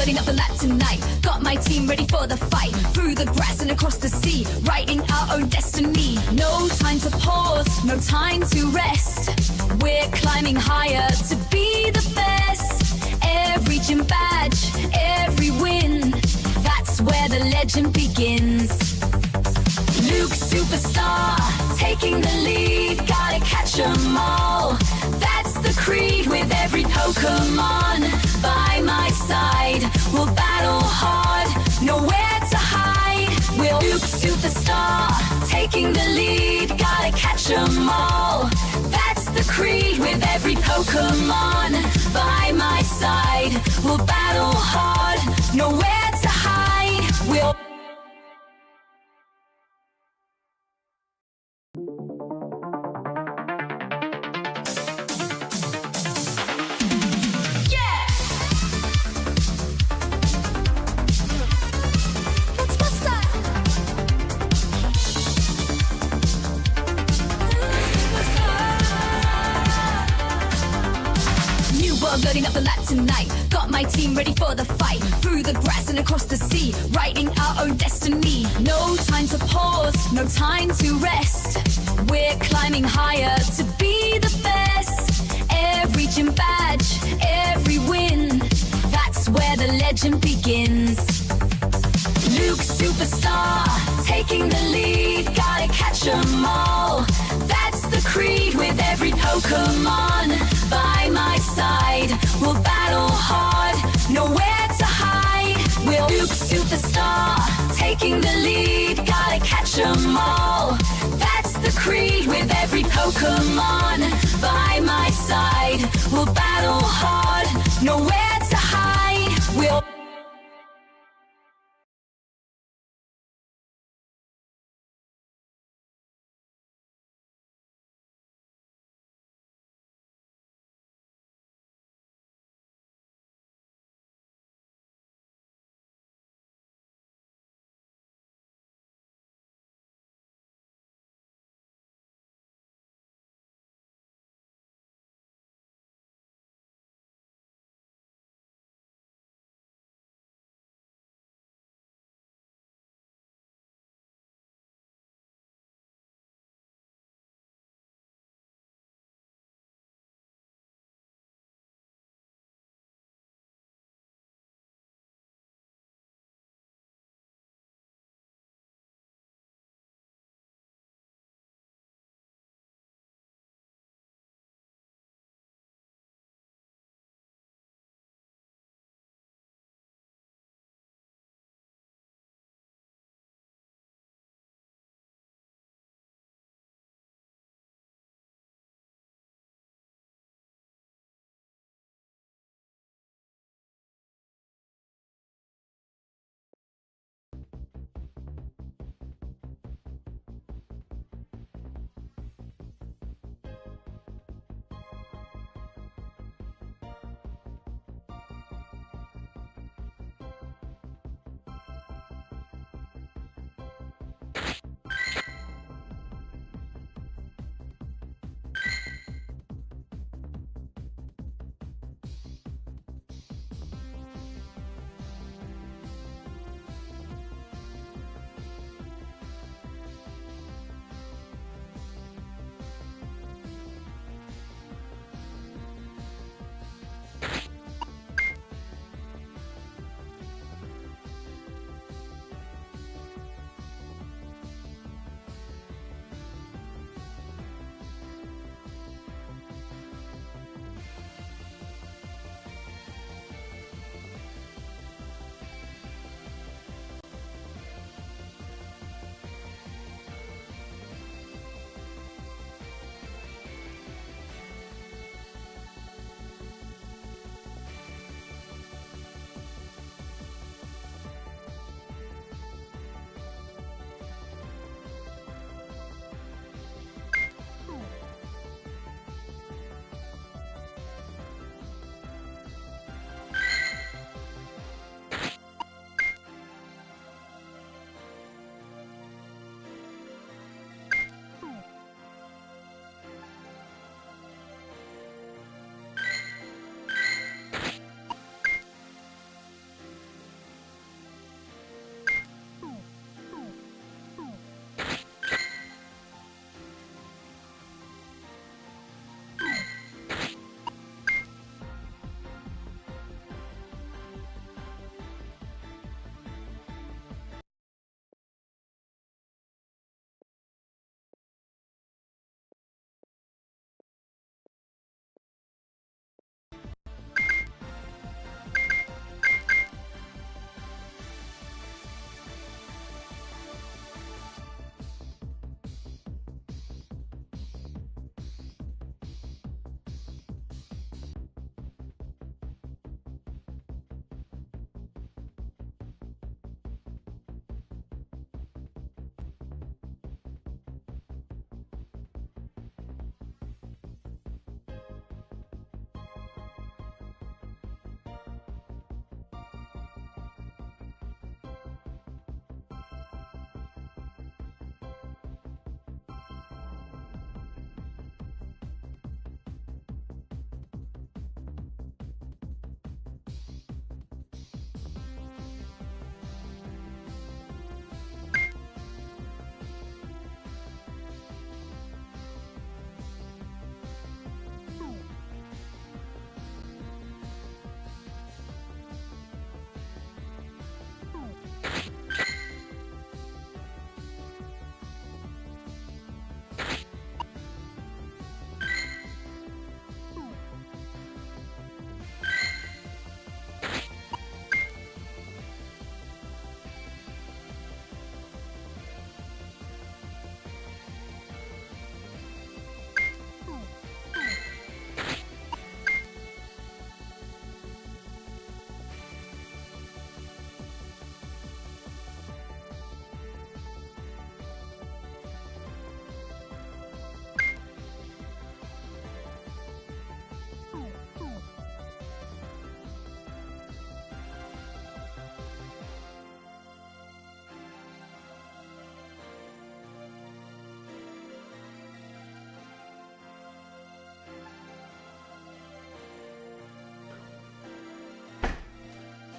loading up the lap tonight. Got my team ready for the fight. Through the grass and across the sea, writing our own destiny. No time to pause, no time to rest. We're climbing higher to be the best. Every gym badge, every win, that's where the legend begins. Luke superstar, taking the lead, gotta catch 'em all. That's the creed with every Pokémon by my side. We'll battle hard, nowhere to hide. We'll Luke superstar, taking the lead, gotta catch 'em all. That's the creed with every Pokémon by my side. We'll battle hard, nowhere to hide. We'll loading up the lap tonight. Got my team ready for the fight. Through the grass and across the sea, writing our own destiny. No time to pause, no time to rest. We're climbing higher to be the best. Every gym badge, every win, that's where the legend begins. Luke superstar, taking the lead, gotta catch 'em all. That's the creed with every Pokémon by my side. We'll battle hard, nowhere to hide. We'll Luke superstar, taking the lead, gotta catch 'em all. That's the creed with every Pokémon by my side. We'll battle hard, nowhere to hide. We'll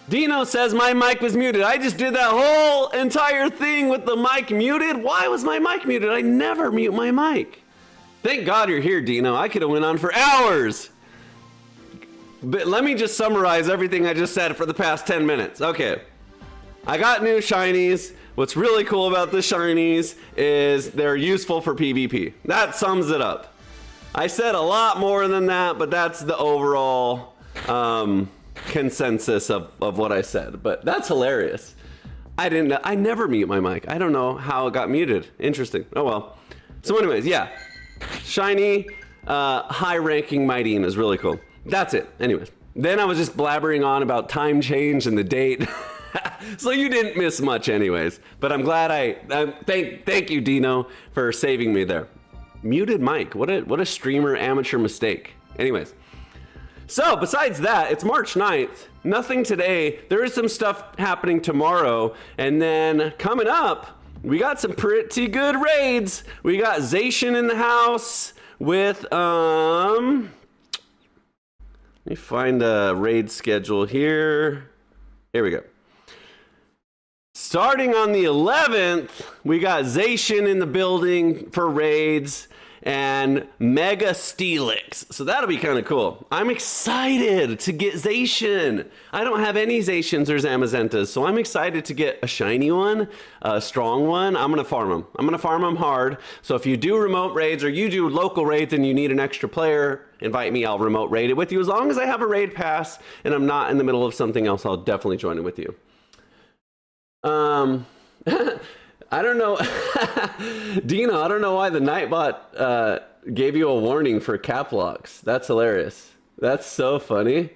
Dino says my mic was muted. I just did that whole entire thing with the mic muted. Why was my mic muted? I never mute my mic. Thank God you're here, Dino. I could have went on for hours. But let me just summarize everything I just said for the past 10 minutes. Okay. I got new shinies. What's really cool about the shinies is they're useful for PvP. That sums it up. I said a lot more than that, but that's the overall consensus of what I said. But that's hilarious. I never mute my mic. I don't know how it got muted. Interesting. Oh well. So anyways, yeah. Shiny, high-ranking Mightyne is really cool. That's it. Anyways. Then I was just blabbering on about time change and the date. So you didn't miss much anyways. But I'm glad thank you, Dino, for saving me there. Muted mic. What a streamer amateur mistake. Anyways. So besides that, it's March 9th. Nothing today. There is some stuff happening tomorrow. And then coming up, we got some pretty good raids. We got Zacian in the house with, let me find a raid schedule here. Here we go. Starting on the 11th, we got Zacian in the building for raids and Mega Steelix. So that'll be kind of cool. I'm excited to get Zacian. I don't have any Zacians or Zamazentas, so I'm excited to get a shiny one, a strong one. I'm going to farm them. I'm going to farm them hard. So if you do remote raids or you do local raids and you need an extra player, invite me. I'll remote raid it with you. As long as I have a raid pass and I'm not in the middle of something else, I'll definitely join it with you. I don't know. Dino, I don't know why the Nightbot gave you a warning for cap locks. That's hilarious. That's so funny.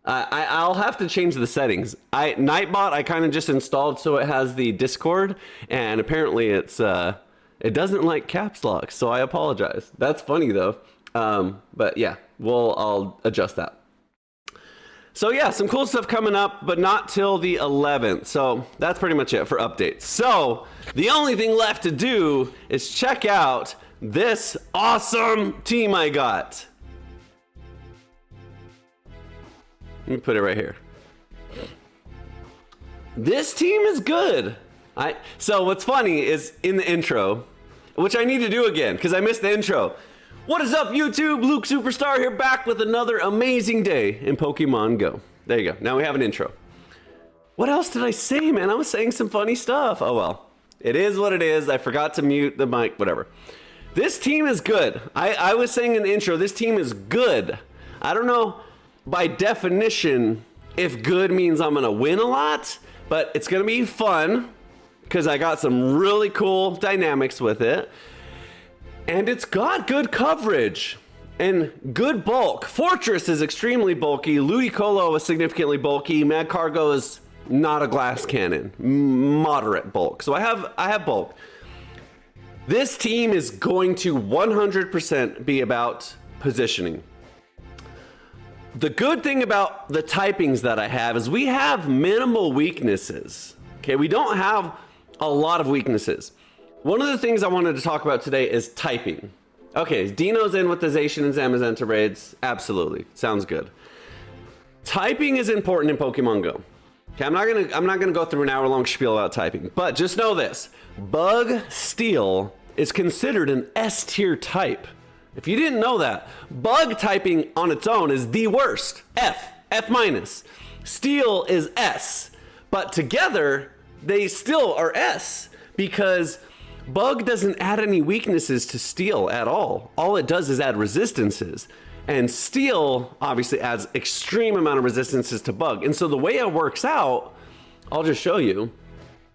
I'll have to change the settings. Nightbot, I kind of just installed so it has the Discord, and apparently it doesn't like caps locks, so I apologize. That's funny though. But yeah, I'll adjust that. So yeah, some cool stuff coming up, but not till the 11th. So that's pretty much it for updates. So the only thing left to do is check out this awesome team I got. Let me put it right here. This team is good. So what's funny is in the intro, which I need to do again because I missed the intro. What is up, YouTube? Luke Superstar here, back with another amazing day in Pokemon Go. There you go. Now we have an intro. What else did I say, man? I was saying some funny stuff. Oh, well. It is what it is. I forgot to mute the mic, whatever. This team is good. I was saying in the intro, this team is good. I don't know by definition if good means I'm going to win a lot, but it's going to be fun because I got some really cool dynamics with it. And it's got good coverage and good bulk. Fortress is extremely bulky. Ludicolo is significantly bulky. Mad Cargo is not a glass cannon. Moderate bulk. So I have bulk. This team is going to 100% be about positioning. The good thing about the typings that I have is we have minimal weaknesses. Okay, we don't have a lot of weaknesses. One of the things I wanted to talk about today is typing. Okay, Dino's in with the Zacian and Zamazenta raids. Absolutely, sounds good. Typing is important in Pokemon Go. Okay, I'm not gonna go through an hour-long spiel about typing, but just know this: Bug Steel is considered an S tier type. If you didn't know that, Bug typing on its own is the worst. F minus. Steel is S, but together they still are S because Bug doesn't add any weaknesses to Steel at all. All it does is add resistances. And Steel obviously adds extreme amount of resistances to Bug. And so the way it works out, I'll just show you.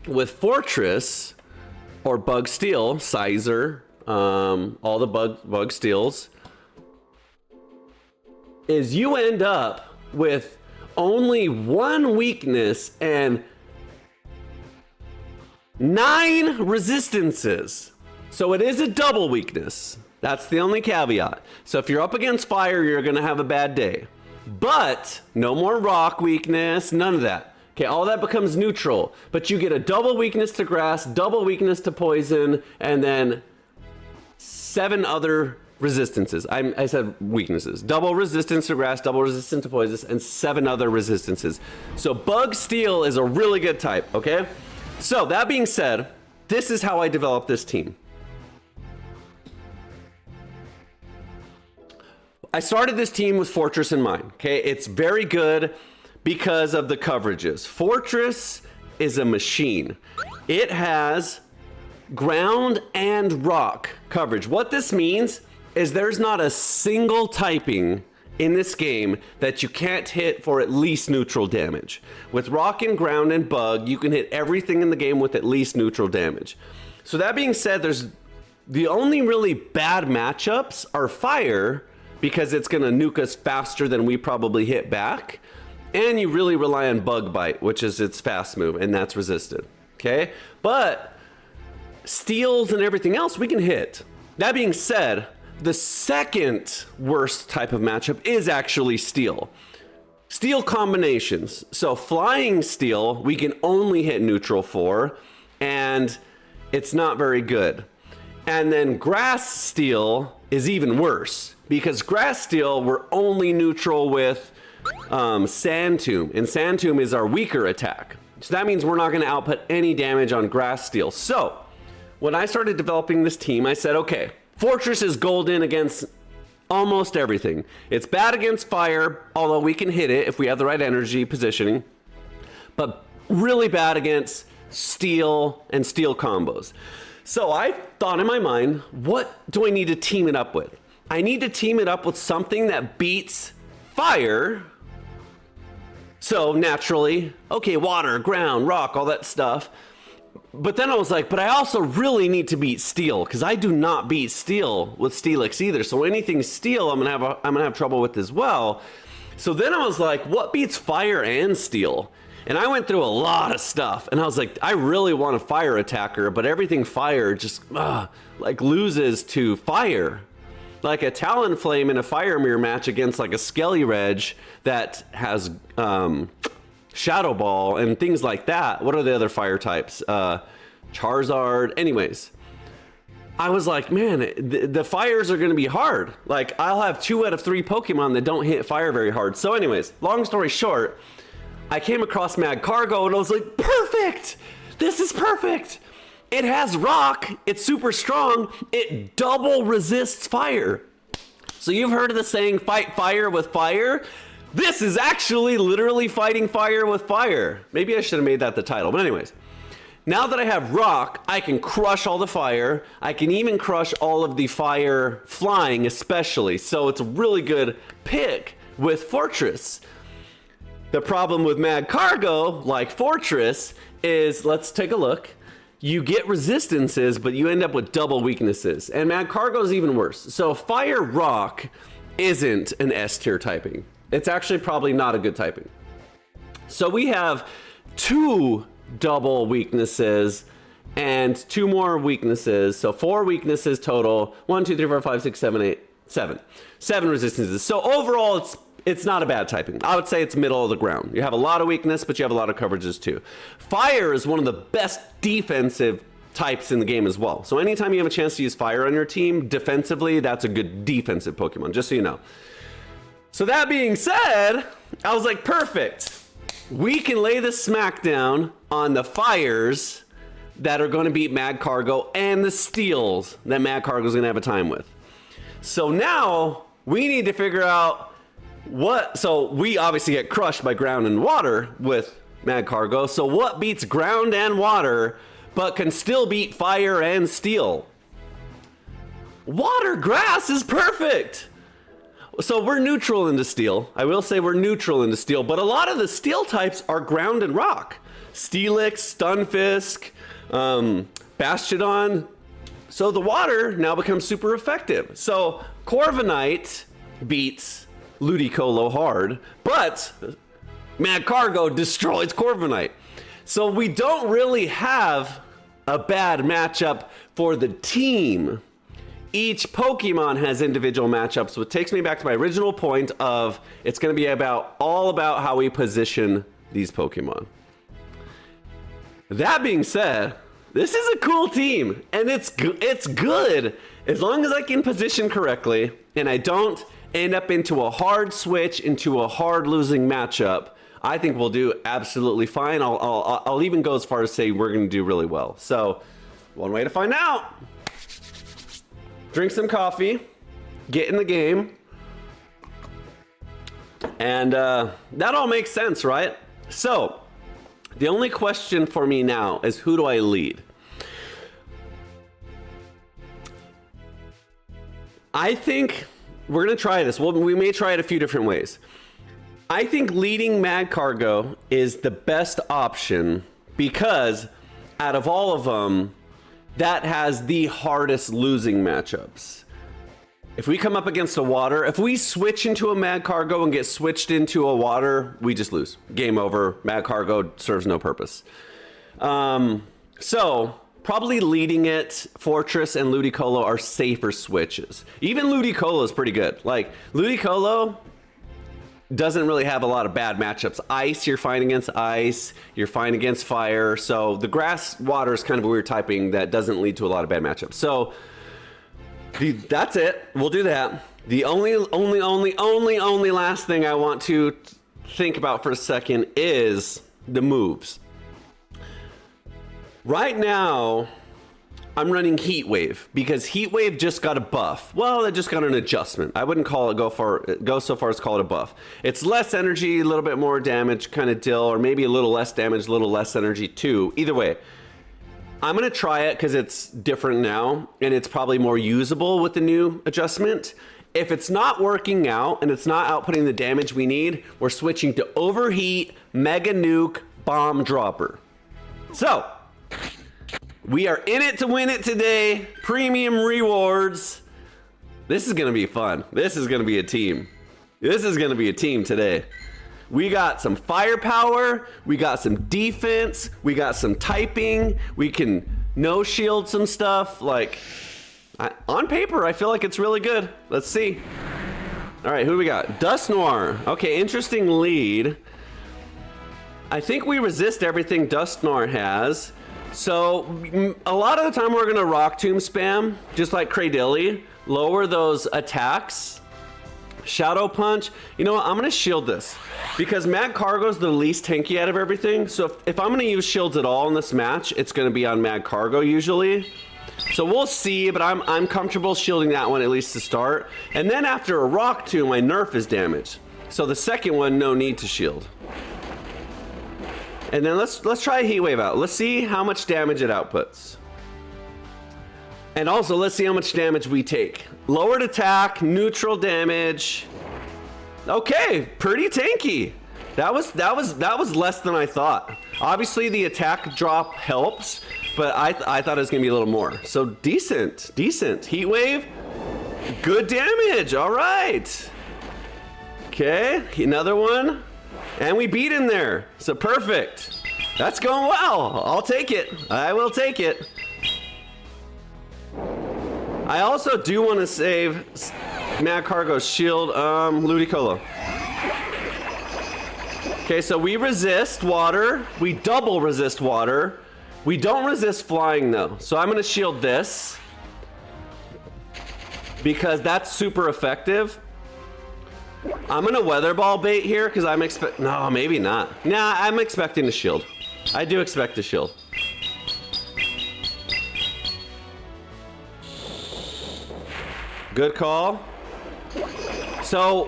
With Fortress or Bug Steel, Sizer, all the Bug Steels, is you end up with only one weakness and 9 resistances. So it is a double weakness. That's the only caveat. So if you're up against fire, you're gonna have a bad day. But no more rock weakness, none of that. Okay, all that becomes neutral. But you get a double weakness to grass, double weakness to poison, and then 7 other resistances. I said weaknesses. Double resistance to grass, double resistance to poisons, and 7 other resistances. So bug steel is a really good type, okay? So that being said, this is how I developed this team. I started this team with Fortress in mind, okay? It's very good because of the coverages. Fortress is a machine. It has ground and rock coverage. What this means is there's not a single typing in this game that you can't hit for at least neutral damage. With rock and ground and bug, you can hit everything in the game with at least neutral damage. So that being said, there's the only really bad matchups are fire, because it's gonna nuke us faster than we probably hit back. And you really rely on bug bite, which is its fast move, and that's resisted, okay? But steals and everything else we can hit. That being said, the second worst type of matchup is actually steel. Steel combinations. So flying steel, we can only hit neutral for, and it's not very good. And then grass steel is even worse, because grass steel we're only neutral with Sand Tomb, and Sand Tomb is our weaker attack. So that means we're not going to output any damage on grass steel. So when I started developing this team, I said, okay, Fortress is golden against almost everything. It's bad against fire, although we can hit it if we have the right energy positioning, but really bad against steel and steel combos. So I thought in my mind, what do I need to team it up with? I need to team it up with something that beats fire. So naturally, okay, water, ground, rock, all that stuff. But then I was like, but I also really need to beat steel, because I do not beat steel with Steelix either. So anything steel, I'm gonna have trouble with as well. So then I was like, what beats fire and steel? And I went through a lot of stuff, and I was like, I really want a fire attacker, but everything fire just like loses to fire. Like a Talonflame in a Fire Mirror match against like a Skelly Reg that has Shadow Ball and things like that. What are the other fire types? Charizard. Anyways, I was like, man, the fires are going to be hard. Like, I'll have 2 out of 3 Pokemon that don't hit fire very hard. So anyways, long story short, I came across Mad Cargo and I was like, perfect! This is perfect! It has rock, it's super strong, it double resists fire. So you've heard of the saying, fight fire with fire? This is actually literally fighting fire with fire. Maybe I should have made that the title, but anyways. Now that I have rock, I can crush all the fire. I can even crush all of the fire flying especially. So it's a really good pick with Fortress. The problem with Mad Cargo, like Fortress, is, let's take a look. You get resistances, but you end up with double weaknesses. And Mad Cargo is even worse. So Fire Rock isn't an S tier typing. It's actually probably not a good typing. So we have 2 double weaknesses and 2 more weaknesses. So 4 weaknesses total. 1, 2, 3, 4, 5, 6, 7, 8, 7. 7 resistances. So overall, it's not a bad typing. I would say it's middle of the ground. You have a lot of weakness, but you have a lot of coverages too. Fire is one of the best defensive types in the game as well. So anytime you have a chance to use fire on your team, defensively, that's a good defensive Pokemon, just so you know. So that being said, I was like, perfect. We can lay the smackdown on the fires that are going to beat Mad Cargo and the steels that Mad Cargo is going to have a time with. So now we need to figure out so we obviously get crushed by ground and water with Mad Cargo. So what beats ground and water, but can still beat fire and steel? Water grass is perfect. So we're neutral into steel. I will say we're neutral into steel, but a lot of the steel types are ground and rock. Steelix, Stunfisk, Bastiodon. So the water now becomes super effective. So Corviknight beats Ludicolo hard, but Mad Cargo destroys Corviknight. So we don't really have a bad matchup for the team. Each Pokemon has individual matchups, which takes me back to my original point of it's going to be all about how we position these Pokemon. That being said, This is a cool team, and it's good as long as I can position correctly and I don't end up into a hard switch, into a hard losing matchup. I think we'll do absolutely fine. I'll even go as far as say we're going to do really well. So, one way to find out: drink some coffee, get in the game, and that all makes sense, right? So, the only question for me now is, who do I lead? I think we're going to try this. Well, we may try it a few different ways. I think leading Mad Cargo is the best option because out of all of them, that has the hardest losing matchups. If we come up against a water, if we switch into a Mad Cargo and get switched into a water, we just lose. Game over. Mad Cargo serves no purpose. So probably leading it, Fortress and Ludicolo are safer switches. Even Ludicolo is pretty good. Like, Ludicolo doesn't really have a lot of bad matchups. Ice, you're fine against ice. You're fine against fire. So the grass water is kind of a weird typing that doesn't lead to a lot of bad matchups. So that's it. We'll do that. The only last thing I want to think about for a second is the moves. Right now, I'm running Heat Wave because Heat Wave just got a buff. Well, it just got an adjustment. I wouldn't call it go so far as call it a buff. It's less energy, a little bit more damage kind of deal, or maybe a little less damage, a little less energy too. Either way, I'm gonna try it because it's different now and it's probably more usable with the new adjustment. If it's not working out and it's not outputting the damage we need, we're switching to Overheat, Mega Nuke, Bomb Dropper. So, we are in it to win it today. Premium rewards. This is going to be fun. This is going to be a team. This is going to be a team today. We got some firepower. We got some defense. We got some typing. We can no shield some stuff. Like, on paper, I feel like it's really good. Let's see. All right, who do we got? Dust Noir. Okay, interesting lead. I think we resist everything Dust Noir has. So a lot of the time we're gonna Rock Tomb spam, just like Cradilly, lower those attacks. Shadow Punch. You know what? I'm gonna shield this because Mad Cargo's the least tanky out of everything. So if I'm gonna use shields at all in this match, it's gonna be on Mad Cargo usually. So we'll see, but I'm comfortable shielding that one at least to start. And then after a Rock Tomb, my nerf is damaged. So the second one, no need to shield. And then let's try a Heat Wave out. Let's see how much damage it outputs. And also, let's see how much damage we take. Lowered attack, neutral damage. Okay, pretty tanky. That was less than I thought. Obviously, the attack drop helps, but I thought it was gonna be a little more. So decent. Heat Wave, good damage. All right. Okay, another one. And we beat him there. So perfect. That's going well. I'll take it. I will take it. I also do want to save Mad Cargo's shield, Ludicolo. Okay, so we resist water. We double resist water. We don't resist flying though. So I'm going to shield this because that's super effective. I'm gonna weather ball bait here because no, maybe not. Nah, I'm expecting a shield. I do expect a shield. Good call. So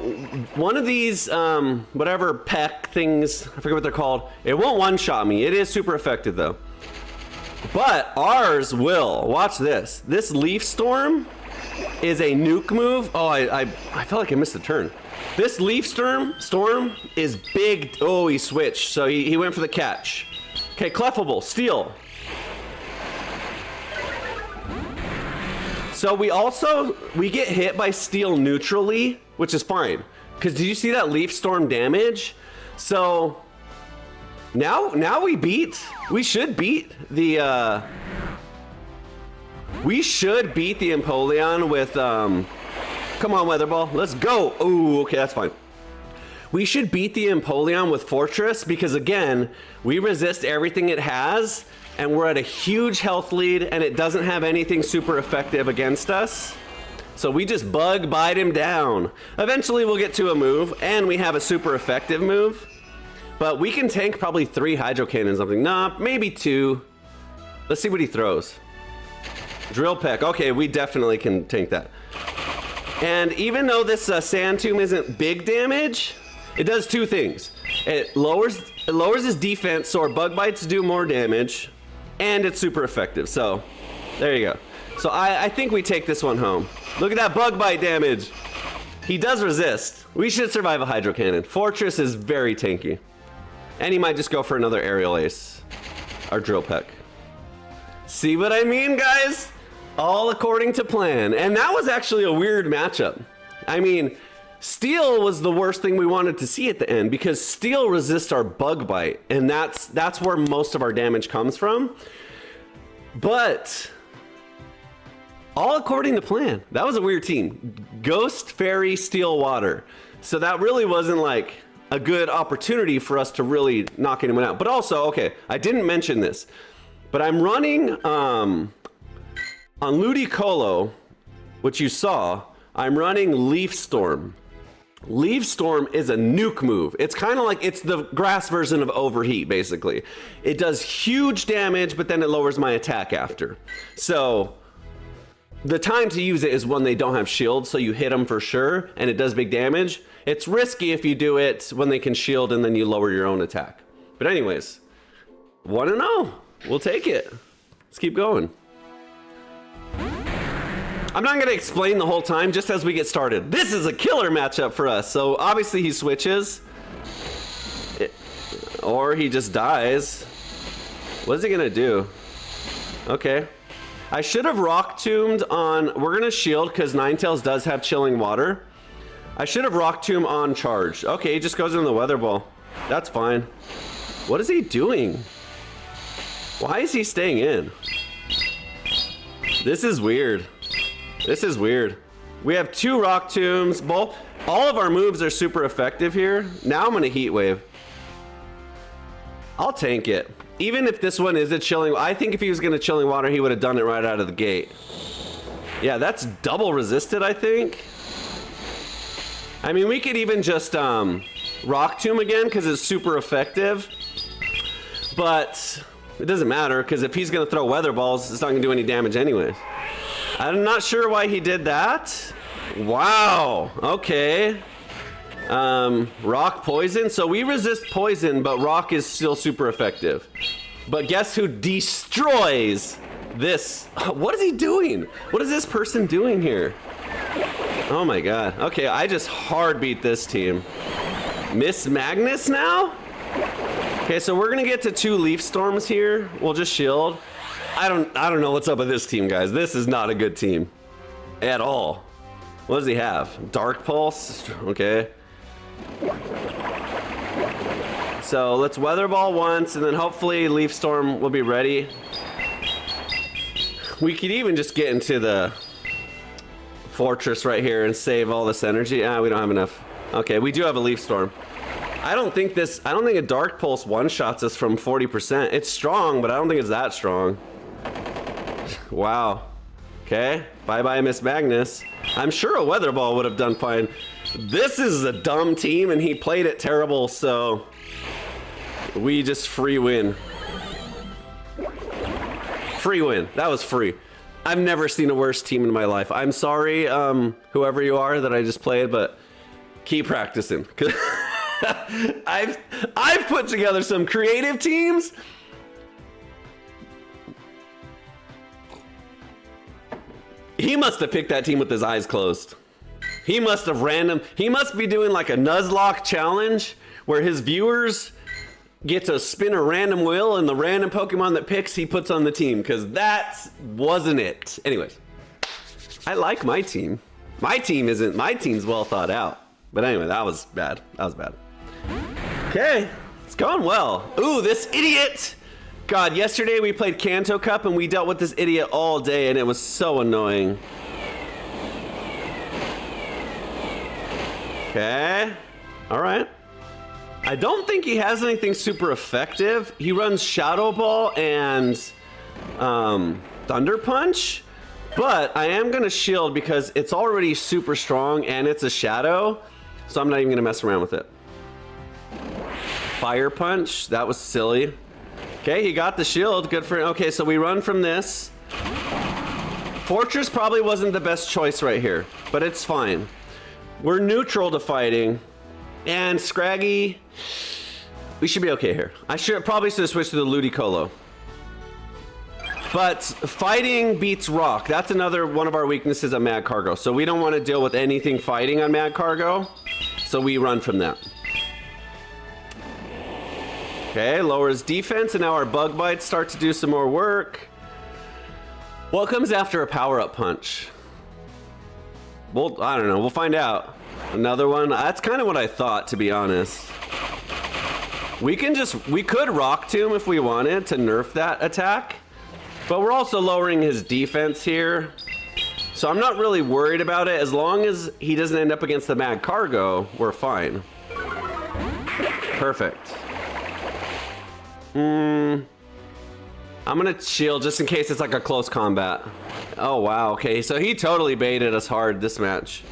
one of these whatever peck things, I forget what they're called, it won't one-shot me. It is super effective though. But ours will. Watch this. This Leaf Storm is a nuke move. Oh, I felt like I missed a turn. This Leaf Storm is big. Oh, he switched. So he went for the catch. Okay, Clefable, Steel. So we get hit by Steel neutrally, which is fine. Because did you see that Leaf Storm damage? So now we should beat the Empoleon with come on, Weatherball, let's go. Ooh, okay, that's fine. We should beat the Empoleon with Fortress because again, we resist everything it has and we're at a huge health lead, and it doesn't have anything super effective against us. So we just bug bite him down. Eventually we'll get to a move, and we have a super effective move. But we can tank probably 3 hydro cannons, something. Nah, maybe 2. Let's see what he throws. Drill peck. Okay, we definitely can tank that. And even though this sand tomb isn't big damage, it does 2 things. It lowers his defense, so our bug bites do more damage, and it's super effective. So there you go. So I think we take this one home. Look at that bug bite damage. He does resist. We should survive a hydro cannon. Fortress is very tanky. And he might just go for another aerial ace. Our drill peck. See what I mean, guys? All according to plan. And that was actually a weird matchup. I mean, steel was the worst thing we wanted to see at the end, because steel resists our bug bite, and that's where most of our damage comes from. But all according to plan. That was a weird team. Ghost, Fairy, Steel, Water. So that really wasn't like a good opportunity for us to really knock anyone out. But also, okay, I didn't mention this, but I'm running on Ludicolo, which you saw, I'm running Leaf Storm. Leaf Storm is a nuke move. It's kind of like, it's the grass version of Overheat, basically. It does huge damage, but then it lowers my attack after. So the time to use it is when they don't have shields, so you hit them for sure, and it does big damage. It's risky if you do it when they can shield and then you lower your own attack. But anyways, 1-0. We'll take it. Let's keep going. I'm not going to explain the whole time, just as we get started. This is a killer matchup for us. So obviously he switches. Or he just dies. What is he going to do? Okay. I should have Rock Tombed on... We're going to shield because Ninetales does have Chilling Water. I should have Rock Tomb on charge. Okay, he just goes in the Weather Ball. That's fine. What is he doing? Why is he staying in? This is weird. This is weird. We have 2 Rock Tombs. All of our moves are super effective here. Now I'm gonna Heat Wave. I'll tank it. Even if this one is a Chilling... I think if he was gonna Chilling Water, he would have done it right out of the gate. Yeah, that's double resisted, I think. I mean, we could even just Rock Tomb again because it's super effective. But it doesn't matter because if he's going to throw Weather Balls, it's not going to do any damage anyways. I'm not sure why he did that. Wow. Okay. Rock Poison. So we resist Poison, but Rock is still super effective. But guess who destroys this? What is he doing? What is this person doing here? Oh my god. Okay, I just hard beat this team. Miss Magnus now? Okay, so we're gonna get to 2 Leaf Storms here. We'll just shield. I don't know what's up with this team, guys. This is not a good team. At all. What does he have? Dark Pulse? Okay. So let's Weather Ball once, and then hopefully Leaf Storm will be ready. We could even just get into the Fortress right here and save all this energy. Ah, we don't have enough. Okay, we do have a Leaf Storm. I don't think a Dark Pulse one-shots us from 40%. It's strong, but I don't think it's that strong. Wow. Okay, bye-bye Miss Magnus. I'm sure a Weather Ball would have done fine. This is a dumb team, and he played it terrible, so we just free win. Free win. That was free. I've never seen a worse team in my life. I'm sorry, whoever you are that I just played, but keep practicing. I've put together some creative teams. He must have picked that team with his eyes closed. He must have he must be doing like a Nuzlocke challenge where his viewers get to spin a random wheel and the random Pokemon that picks he puts on the team, because that wasn't it. Anyways, I like my team. My team's well thought out. But anyway, that was bad. That was bad. Okay, it's going well. Ooh, this idiot! God, yesterday we played Kanto Cup and we dealt with this idiot all day and it was so annoying. Okay, all right. I don't think he has anything super effective. He runs Shadow Ball and Thunder Punch, but I am gonna shield because it's already super strong and it's a shadow, so I'm not even gonna mess around with it. Fire Punch, that was silly. Okay, he got the shield, good for him. Okay, so we run from this. Fortress probably wasn't the best choice right here, but it's fine. We're neutral to fighting, and Scraggy, we should be okay here. I probably should have switched to the Ludicolo. But fighting beats rock. That's another one of our weaknesses on Mad Cargo. So we don't want to deal with anything fighting on Mad Cargo, so we run from that. Okay, lowers defense, and now our bug bites start to do some more work. What comes after a power-up punch? Well, I don't know. We'll find out. Another one. That's kind of what I thought, to be honest. We could Rock Tomb if we wanted to nerf that attack, but we're also lowering his defense here. So I'm not really worried about it. As long as he doesn't end up against the Mad Cargo, we're fine. Perfect. I'm gonna shield just in case it's like a close combat. Oh wow, okay, so he totally baited us hard this match.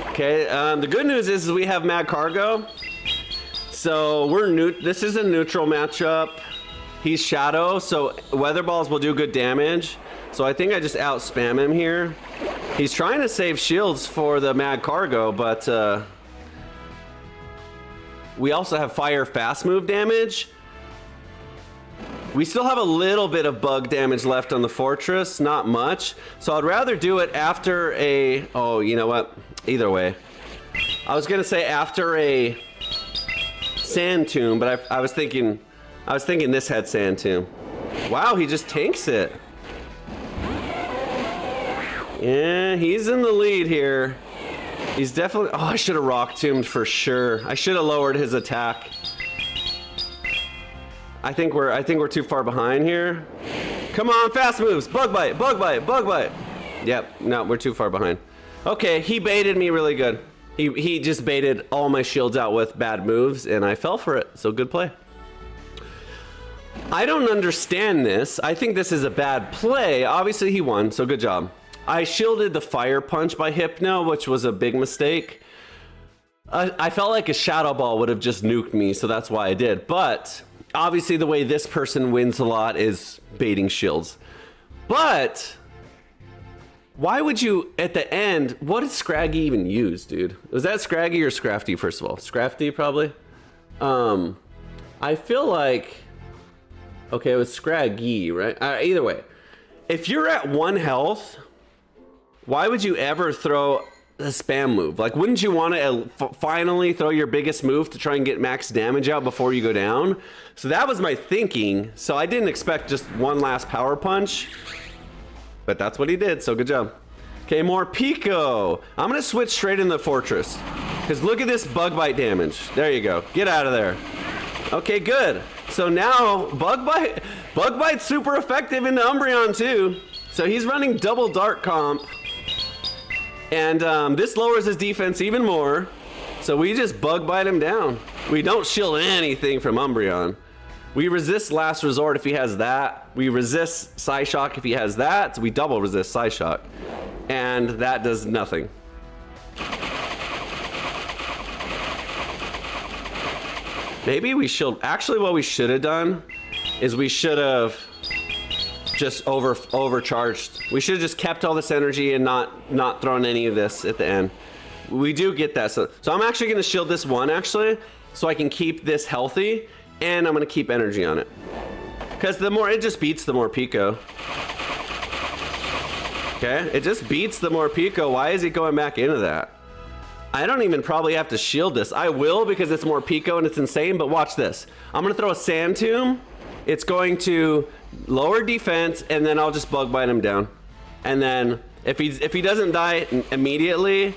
Okay, the good news is we have Mad Cargo. So this is a neutral matchup. He's Shadow, so Weather Balls will do good damage. So I think I just out spam him here. He's trying to save shields for the Mad Cargo, but we also have fire fast move damage. We still have a little bit of bug damage left on the fortress, not much. So I'd rather do it after a, oh, you know what? Either way. I was gonna say after a Sand Tomb, but I was thinking this had Sand Tomb. Wow, he just tanks it. Yeah, he's in the lead here. He's definitely, oh, I should have Rock Tombed for sure. I should have lowered his attack. I think we're too far behind here. Come on, fast moves. Bug bite, bug bite, bug bite. Yep, no, we're too far behind. Okay, he baited me really good. He just baited all my shields out with bad moves, and I fell for it, so good play. I don't understand this. I think this is a bad play. Obviously, he won, so good job. I shielded the Fire Punch by Hypno, which was a big mistake. I felt like a Shadow Ball would have just nuked me, so that's why I did. But obviously the way this person wins a lot is baiting shields. But why would you, at the end, what did Scraggy even use, dude? Was that Scraggy or Scrafty, first of all? Scrafty, probably? I feel like, okay, it was Scraggy, right? Either way, if you're at 1 health, why would you ever throw a spam move? Like, wouldn't you want to finally throw your biggest move to try and get max damage out before you go down? So that was my thinking. So I didn't expect just one last power punch, but that's what he did, so good job. Okay, more Pico. I'm gonna switch straight in the fortress, because look at this bug bite damage. There you go, get out of there. Okay, good. So now bug bite's super effective into Umbreon too. So he's running double Dark Comp. And this lowers his defense even more. So we just bug bite him down. We don't shield anything from Umbreon. We resist Last Resort if he has that. We resist Psyshock if he has that. So we double resist Psyshock. And that does nothing. Maybe we shield. Actually, what we should have done is we should have just overcharged. We should have just kept all this energy and not thrown any of this at the end. We do get that. So I'm actually going to shield this one, actually, so I can keep this healthy, and I'm going to keep energy on it. Because the more, it just beats the more Pico. Okay, it just beats the more Pico. Why is he going back into that? I don't even probably have to shield this. I will, because it's more Pico and it's insane, but watch this. I'm going to throw a Sand Tomb. It's going to lower defense, and then I'll just bug bite him down. And then if he doesn't die immediately,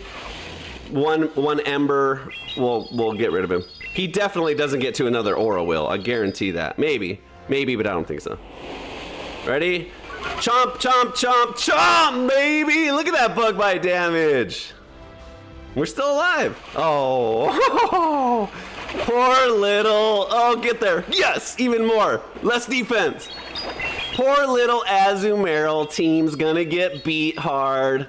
one Ember will get rid of him. He definitely doesn't get to another Aura Will. I guarantee that. Maybe, but I don't think so. Ready? Chomp, chomp, chomp, chomp, baby! Look at that bug bite damage. We're still alive. Oh, poor little. Oh, get there. Yes, even more. Less defense. Poor little Azumarill team's gonna get beat hard.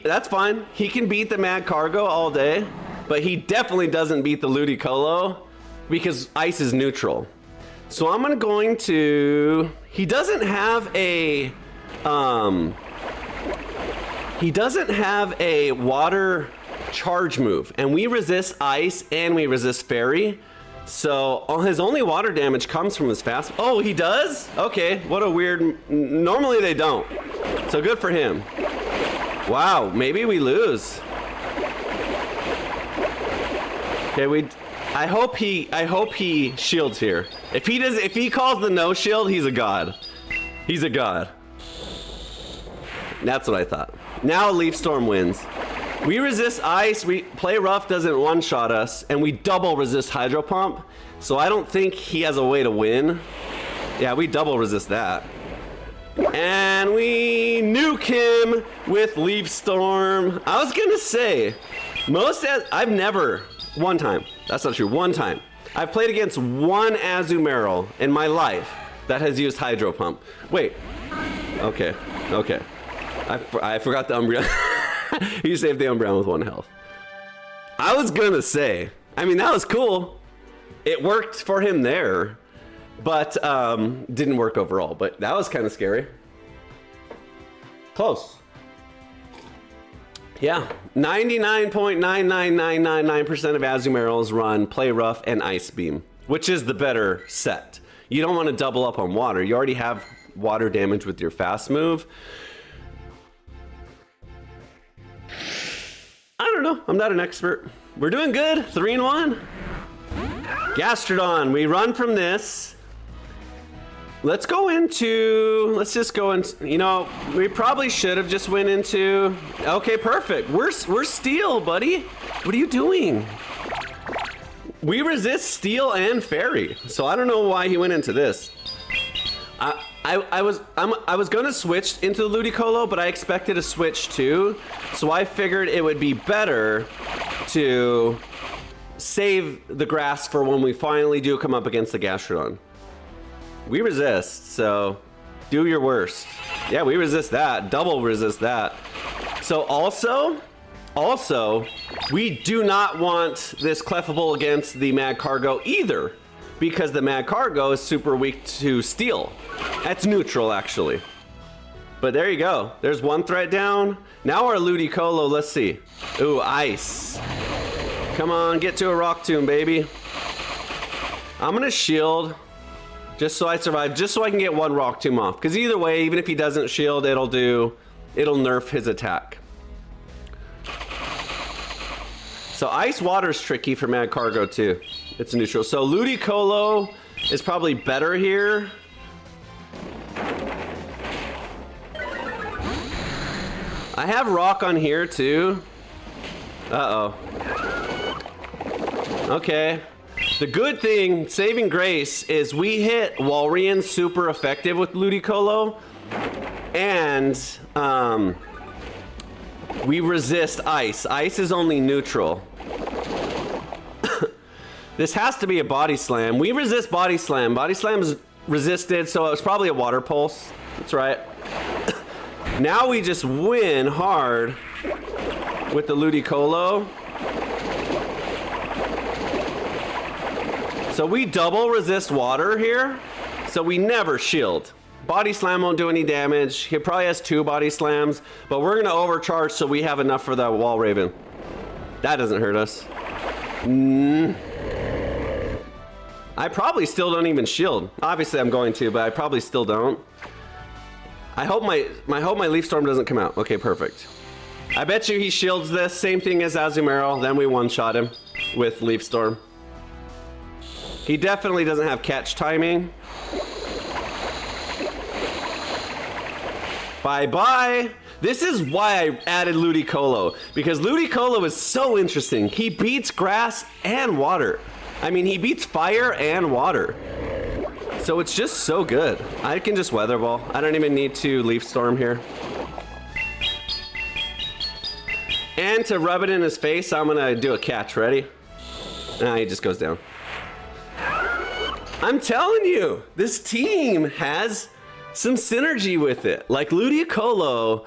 That's fine. He can beat the Mad Cargo all day, but he definitely doesn't beat the Ludicolo because ice is neutral. So I'm going to. He doesn't have a. He doesn't have a water charge move, and we resist ice and we resist fairy. So his only water damage comes from his fast. Oh, he does? Okay, what a weird. Normally they don't. So good for him. Wow, maybe we lose. Okay, I hope he shields here. If he calls the no shield, he's a god. He's a god. That's what I thought. Now Leaf Storm wins. We resist ice, we play rough, doesn't one-shot us, and we double resist Hydro Pump. So I don't think he has a way to win. Yeah, we double resist that. And we nuke him with Leaf Storm. I was gonna say, I've never, one time, that's not true, one time. I've played against one Azumarill in my life that has used Hydro Pump. Wait, okay. I forgot the Umbreon. He saved the Umbreon with 1 health. I was gonna say, I mean, that was cool. It worked for him there, but didn't work overall. But that was kind of scary. Close. Yeah, 99.99999% of Azumarills run Play Rough and Ice Beam, which is the better set. You don't want to double up on water. You already have water damage with your fast move. I don't know. I'm not an expert. We're doing good. 3-1. Gastrodon. We run from this. Let's just go into, you know, we probably should have just went into, okay, perfect. We're steel, buddy. What are you doing? We resist steel and fairy. So I don't know why he went into this. I was gonna switch into the Ludicolo, but I expected a switch too, so I figured it would be better to save the grass for when we finally do come up against the Gastrodon. We resist, so do your worst. Yeah, we resist that, double resist that. So also, we do not want this Clefable against the Mad Cargo either, because the Mad Cargo is super weak to steel. That's neutral, actually. But there you go. There's one threat down. Now our Ludicolo, let's see. Ooh, ice. Come on, get to a Rock Tomb, baby. I'm gonna shield just so I survive, just so I can get one Rock Tomb off. Because either way, even if he doesn't shield, it'll nerf his attack. So ice water's tricky for Mad Cargo too. It's neutral. So Ludicolo is probably better here. I have rock on here too. Uh-oh. Okay. The good thing, saving grace, is we hit Walrein super effective with Ludicolo, and we resist ice. Ice is only neutral. This has to be a Body Slam. We resist Body Slam. Body Slam is resisted, so it's probably a Water Pulse. That's right. Now we just win hard with the Ludicolo. So we double resist water here, so we never shield. Body Slam won't do any damage. He probably has 2 Body Slams, but we're gonna overcharge so we have enough for that Wall Raven. That doesn't hurt us. I probably still don't even shield. Obviously I'm going to, but I probably still don't. I hope my Leaf Storm doesn't come out. Okay, perfect. I bet you he shields this. Same thing as Azumarill. Then we one-shot him with Leaf Storm. He definitely doesn't have catch timing. Bye-bye. This is why I added Ludicolo, because Ludicolo is so interesting. He beats grass and water. I mean, he beats fire and water. So it's just so good. I can just Weather Ball. I don't even need to Leaf Storm here. And to rub it in his face, I'm gonna do a catch. Ready? Nah, he just goes down. I'm telling you, this team has some synergy with it. Like, Ludicolo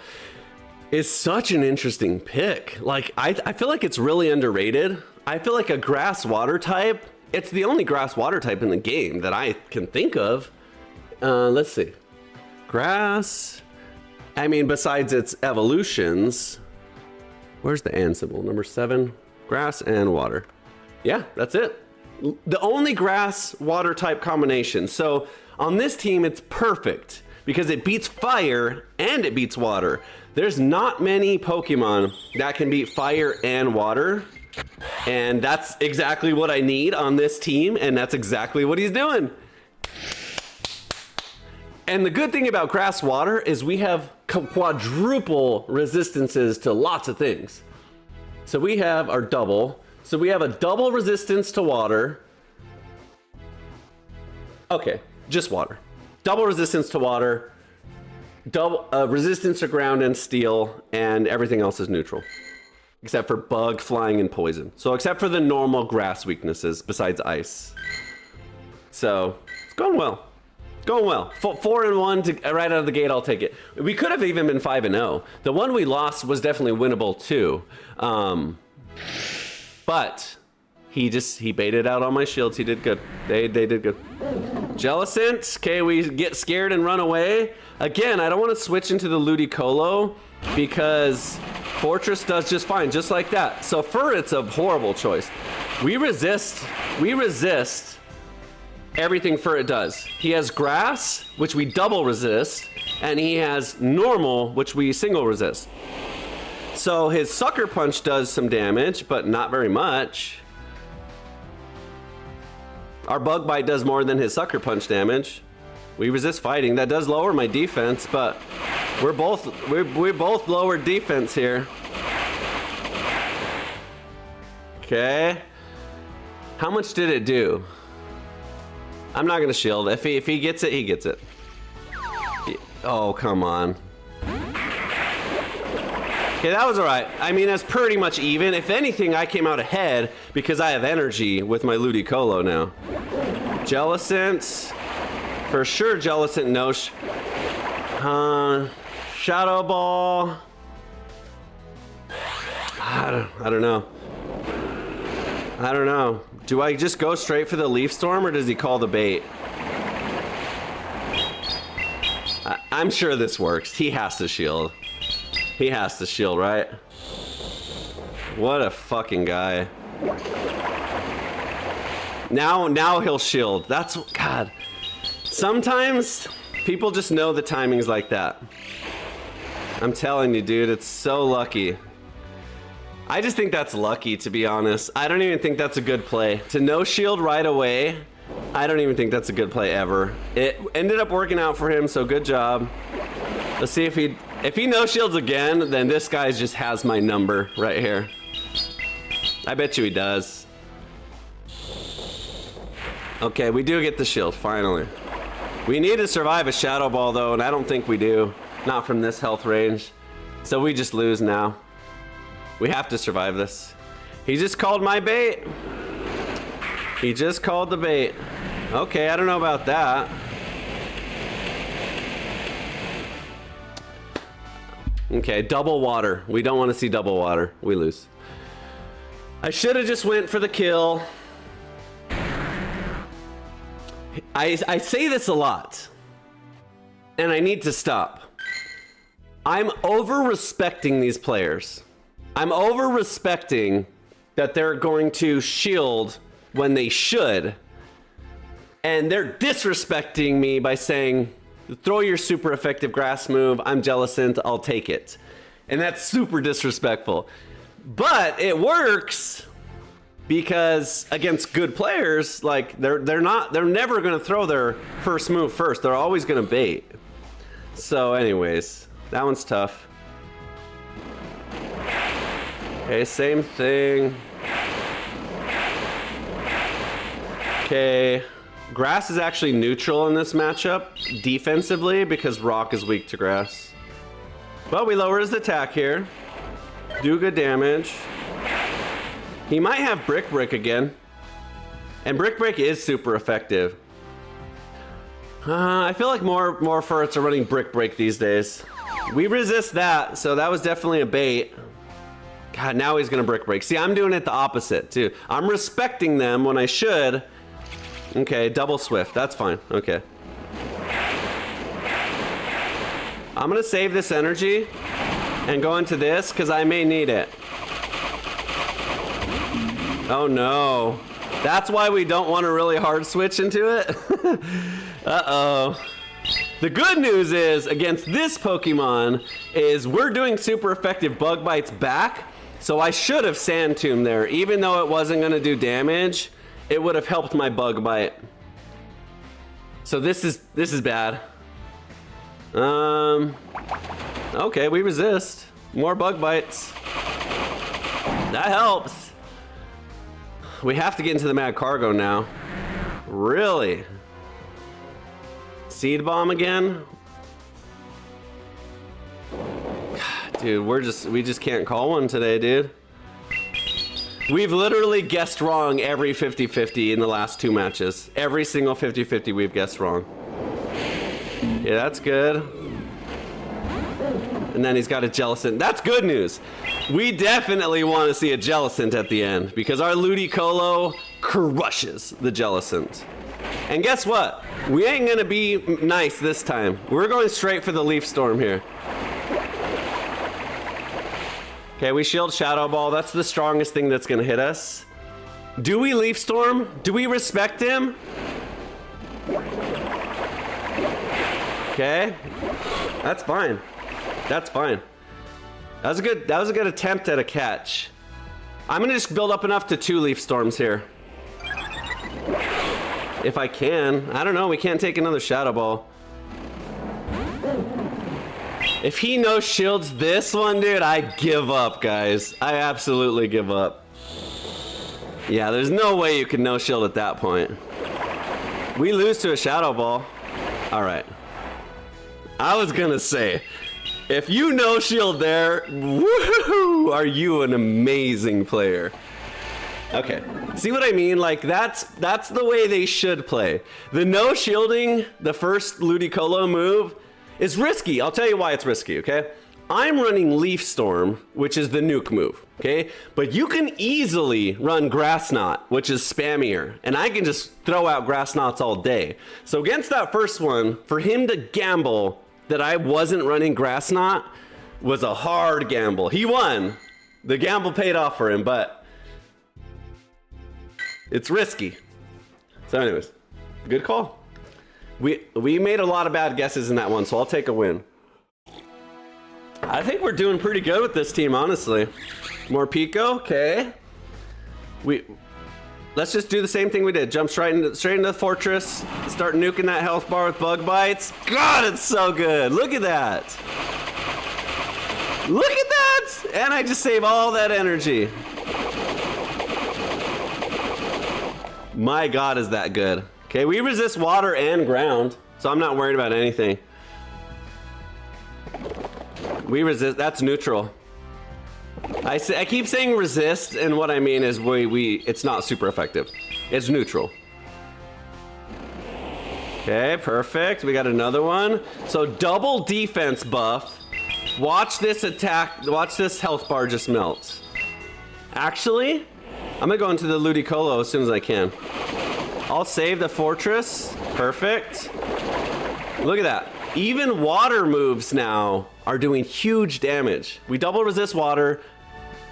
is such an interesting pick. Like, I feel like it's really underrated. I feel like a grass water type, it's the only grass water type in the game that I can think of. Let's see. Grass. I mean, besides its evolutions, where's the and symbol? Number 7, grass and water. Yeah, that's it. The only grass water type combination. So on this team, it's perfect because it beats fire and it beats water. There's not many Pokemon that can beat fire and water. And that's exactly what I need on this team. And that's exactly what he's doing. And the good thing about grass water is we have quadruple resistances to lots of things. So we have our double. So we have a double resistance to water. Okay, just water. Double resistance to water, double resistance to ground and steel, and everything else is neutral. Except for bug, flying, and poison. So except for the normal grass weaknesses besides ice. So it's going well. Going well. 4-1 right out of the gate, I'll take it. We could have even been 5-0. The one we lost was definitely winnable too. But he baited out all my shields. He did good. They did good. Jellicent. Okay, we get scared and run away. Again, I don't want to switch into the Ludicolo because Fortress does just fine, just like that. So Fur, it's a horrible choice. We resist everything Fur does. He has grass, which we double resist, and he has normal, which we single resist. So his Sucker Punch does some damage, but not very much. Our Bug Bite does more than his Sucker Punch damage. We resist fighting. That does lower my defense, but we're both lower defense here. Okay. How much did it do? I'm not gonna shield. If he gets it, he gets it. Oh, come on. Okay, that was all right. I mean, that's pretty much even. If anything, I came out ahead because I have energy with my Ludicolo now. Jellicent. For sure, Jellicent no. Shadow Ball. I don't know. I don't know. Do I just go straight for the Leaf Storm or does he call the bait? I'm sure this works. He has to shield. He has to shield, right? What a fucking guy. Now he'll shield. That's, God. Sometimes people just know the timings like that. I'm telling you, dude, it's so lucky. I just think that's lucky, to be honest. I don't even think that's a good play. To no shield right away, I don't even think that's a good play ever. It ended up working out for him, so good job. Let's see if he no shields again, then this guy just has my number right here. I bet you he does. Okay, we do get the shield, finally. We need to survive a Shadow Ball, though, and I don't think we do. Not from this health range. So we just lose now. We have to survive this. He just called my bait. He just called the bait. Okay, I don't know about that. Okay, double water. We don't want to see double water. We lose. I should have just went for the kill. I say this a lot, and I need to stop. I'm over-respecting these players. I'm over-respecting that they're going to shield when they should, and they're disrespecting me by saying, throw your super effective grass move, I'm Jellicent, I'll take it. And that's super disrespectful. But it works because against good players, like they're never gonna throw their first move first. They're always gonna bait. So anyways, that one's tough. Okay, same thing. Okay, grass is actually neutral in this matchup defensively because rock is weak to grass. But we lower his attack here. Do good damage. He might have Brick Break again. And Brick Break is super effective. I feel like more furts are running Brick Break these days. We resist that, so that was definitely a bait. God, now he's gonna Brick Break. See, I'm doing it the opposite too. I'm respecting them when I should. Okay, double Swift, that's fine, okay. I'm gonna save this energy and go into this because I may need it. Oh no. That's why we don't want to really hard switch into it. Uh-oh. The good news is, against this Pokemon, is we're doing super effective Bug Bites back, so I should have Sand Tomb there. Even though it wasn't going to do damage, it would have helped my Bug Bite. So this is bad. Okay, we resist. More Bug Bites. That helps. We have to get into the Mad Cargo now. Really? Seed Bomb again? God, dude, we just can't call one today, dude. We've literally guessed wrong every 50-50 in the last 2 matches. Every single 50-50 we've guessed wrong. Yeah, that's good. And then he's got a Jellicent. That's good news. We definitely want to see a Jellicent at the end because our Ludicolo crushes the Jellicent. And guess what? We ain't gonna be nice this time. We're going straight for the Leaf Storm here. Okay, we shield Shadow Ball. That's the strongest thing that's gonna hit us. Do we Leaf Storm? Do we respect him? Okay, that's fine. That's fine. That was a good attempt at a catch. I'm gonna just build up enough to 2 Leaf Storms here. If I can. I don't know, we can't take another Shadow Ball. If he no shields this one, dude, I give up, guys. I absolutely give up. Yeah, there's no way you can no shield at that point. We lose to a Shadow Ball. All right. I was gonna say, if you no shield there, woohoo, are you an amazing player. Okay, see what I mean? Like that's the way they should play. The no shielding, the first Ludicolo move, is risky. I'll tell you why it's risky, okay? I'm running Leaf Storm, which is the nuke move, okay? But you can easily run Grass Knot, which is spammier, and I can just throw out Grass Knots all day. So against that first one, for him to gamble that I wasn't running Grass Knot was a hard gamble. He won. The gamble paid off for him, but it's risky. So anyways, good call. We made a lot of bad guesses in that one, so I'll take a win. I think we're doing pretty good with this team, honestly. More Pico, okay. Let's just do the same thing we did. Jump straight into the fortress. Start nuking that health bar with Bug Bites. God, it's so good. Look at that. Look at that! And I just save all that energy. My God, is that good. Okay, we resist water and ground, so I'm not worried about anything. We resist, that's neutral. I keep saying resist, and what I mean is it's not super effective. It's neutral. Okay, perfect. We got another one. So double defense buff. Watch this attack, watch this health bar just melt. Actually, I'm gonna go into the Ludicolo as soon as I can. I'll save the fortress. Perfect. Look at that. Even water moves now are doing huge damage. We double resist water.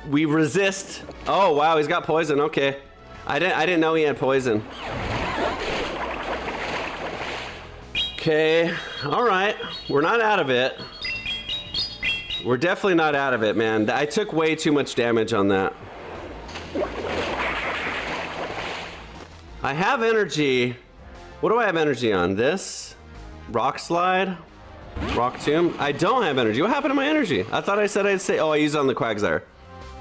We resist. Oh wow, he's got poison. Okay, I didn't know he had poison. Okay, all right. We're not out of it. We're definitely not out of it, man. I took way too much damage on that. I have energy. What do I have energy on? This? Rock Slide? Rock Tomb? I don't have energy. What happened to my energy? I thought I said I'd say, oh, I used it on the Quagsire.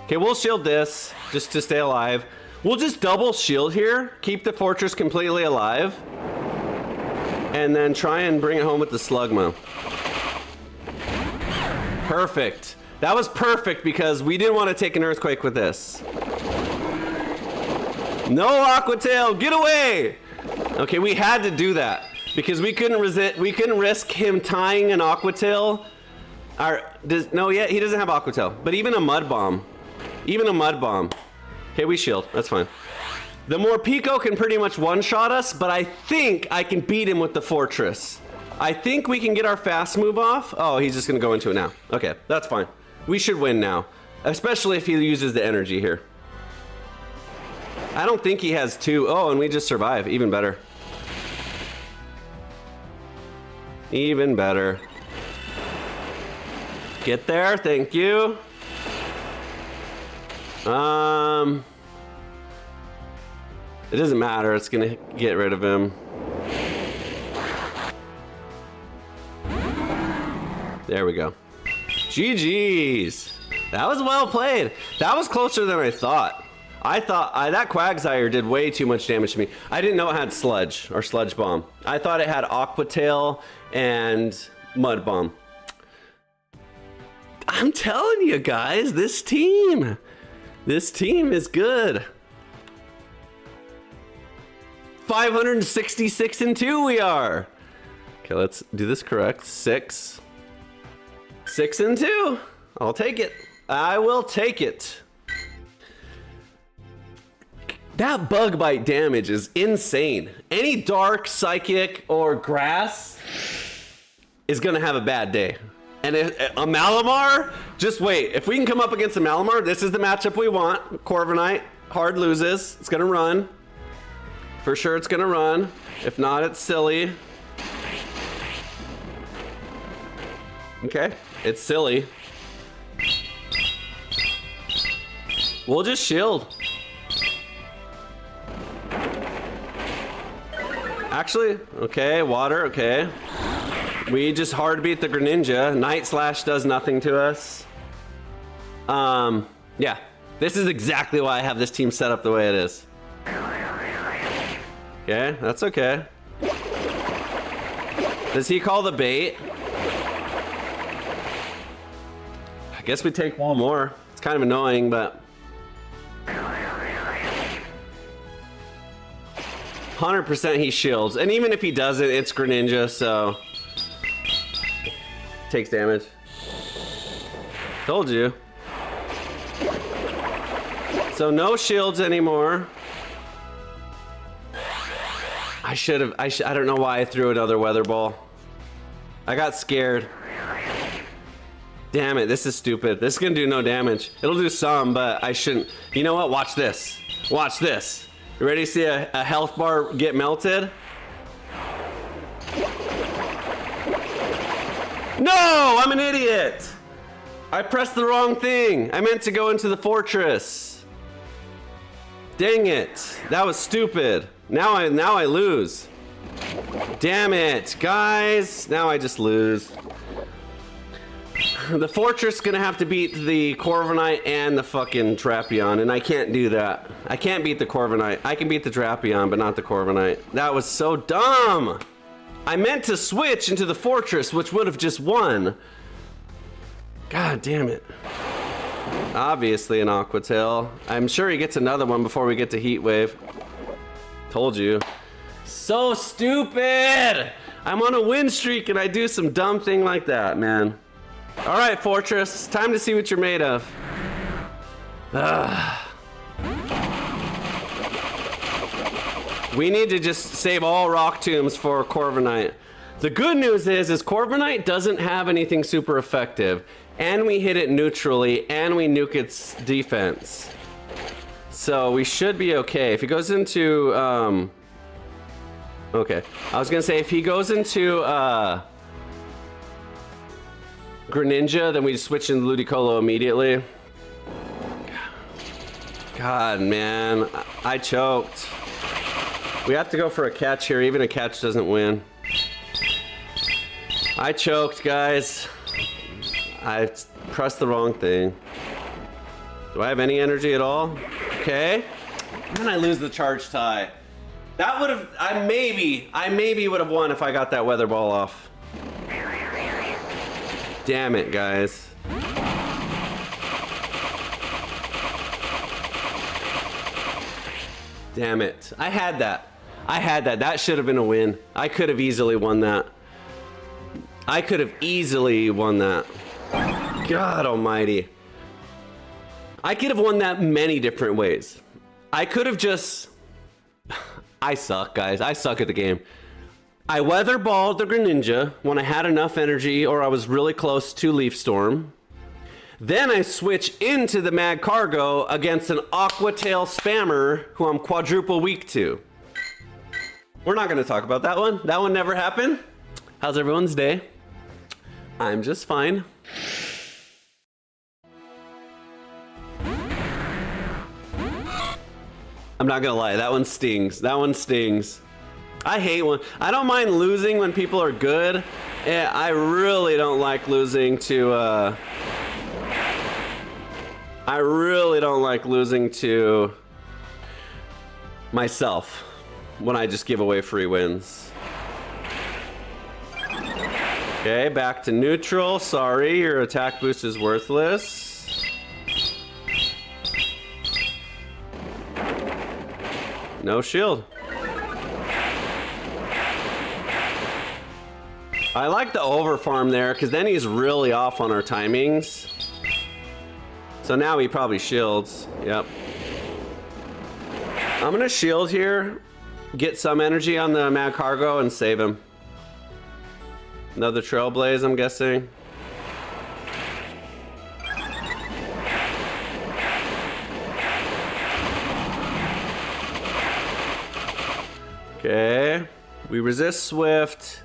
Okay, we'll shield this just to stay alive. We'll just double shield here. Keep the fortress completely alive. And then try and bring it home with the Slugma. Perfect. That was perfect because we didn't want to take an earthquake with this. No, Aquatail, get away! Okay, we had to do that because we couldn't resist. We couldn't risk him tying an Aquatail. No, yeah, he doesn't have Aquatail, but even a Mud Bomb. Even a Mud Bomb. Okay, we shield. That's fine. The Morpeko can pretty much one-shot us, but I think I can beat him with the Fortress. I think we can get our fast move off. Oh, he's just gonna go into it now. Okay, that's fine. We should win now, especially if he uses the energy here. I don't think he has two. Oh, and we just survive. Even better. Even better. Get there. Thank you. It doesn't matter. It's gonna get rid of him. There we go. GG's. That was well played. That was closer than I thought. I thought that Quagsire did way too much damage to me. I didn't know it had Sludge or Sludge Bomb. I thought it had Aquatail and Mud Bomb. I'm telling you guys, this team is good. 566-2 we are. Okay, let's do this correct. 6-2. I'll take it. I will take it. That bug bite damage is insane. Any dark, psychic, or grass is gonna have a bad day. And a Malamar, just wait. If we can come up against a Malamar, this is the matchup we want. Corviknight, hard loses. It's gonna run. For sure it's gonna run. If not, it's silly. Okay, it's silly. We'll just shield. Actually, okay, water, okay. We just hard beat the Greninja. Night Slash does nothing to us. Yeah, this is exactly why I have this team set up the way it is. Okay, that's okay. Does he call the bait? I guess we take one more. It's kind of annoying, but 100% he shields. And even if he doesn't, it's Greninja, so takes damage. Told you. So no shields anymore. I don't know why I threw another Weather Ball. I got scared. Damn it, this is stupid. This is gonna do no damage. It'll do some, but I shouldn't. You know what? Watch this. Watch this. You ready to see a health bar get melted? No, I'm an idiot. I pressed the wrong thing. I meant to go into the fortress. Dang it. That was stupid. Now I lose. Damn it, guys. Now I just lose. The fortress is gonna have to beat the Corviknight and the fucking Drapion, and I can't do that. I can't beat the Corviknight. I can beat the Drapion, but not the Corviknight. That was so dumb. I meant to switch into the fortress, which would have just won. God damn it. Obviously an Aquatail. I'm sure he gets another one before we get to Heat Wave. Told you. So stupid! I'm on a win streak and I do some dumb thing like that, man. All right, Fortress, time to see what you're made of. We need to just save all rock tombs for Corviknight. The good news is Corviknight doesn't have anything super effective, and we hit it neutrally, and we nuke its defense. So we should be okay. If he goes into, okay. I was gonna say if he goes into, Greninja, then we switch into Ludicolo immediately. God, man, I choked. We have to go for a catch here. Even a catch doesn't win. I choked, guys. I pressed the wrong thing. Do I have any energy at all? Okay. And I lose the charge tie. That would have, I maybe would have won if I got that Weather Ball off. Damn it, guys. Damn it. I had that. I had that. That should have been a win. I could have easily won that. I could have easily won that. God almighty. I could have won that many different ways. I could have just... I suck, guys. I suck at the game. I weather balled the Greninja when I had enough energy or I was really close to Leaf Storm. Then I switch into the Mad Cargo against an Aqua Tail spammer who I'm quadruple weak to. We're not going to talk about that one. That one never happened. How's everyone's day? I'm just fine. I'm not gonna lie, that one stings. That one stings. I hate when... I don't mind losing when people are good. Yeah, I really don't like losing to... I really don't like losing to... myself. When I just give away free wins. Okay, back to neutral. Sorry, your attack boost is worthless. No shield. I like the over farm there because then he's really off on our timings. So now he probably shields. Yep. I'm gonna shield here, get some energy on the Mad Cargo and save him. Another Trailblaze, I'm guessing. Okay, we resist Swift.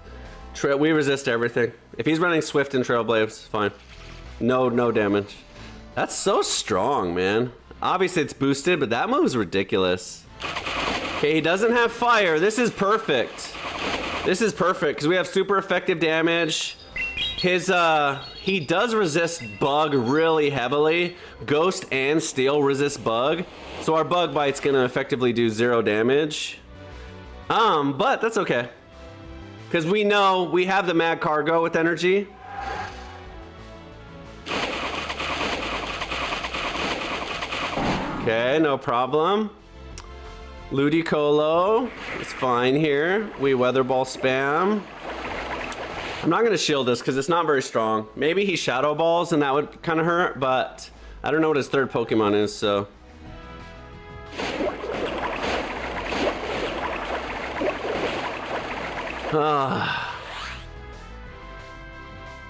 We resist everything. If he's running Swift and Trailblaze, fine. No damage. That's so strong, man. Obviously it's boosted, but that move's ridiculous. Okay, he doesn't have fire. This is perfect. This is perfect because we have super effective damage. His he does resist bug really heavily. Ghost and steel resist bug. So our bug bite's gonna effectively do 0 damage. But that's okay. Because we know we have the Mad Cargo with energy. Okay, no problem. Ludicolo is fine here. We Weather Ball spam. I'm not gonna shield this because it's not very strong. Maybe he Shadow Balls and that would kind of hurt, but I don't know what his third Pokemon is, so.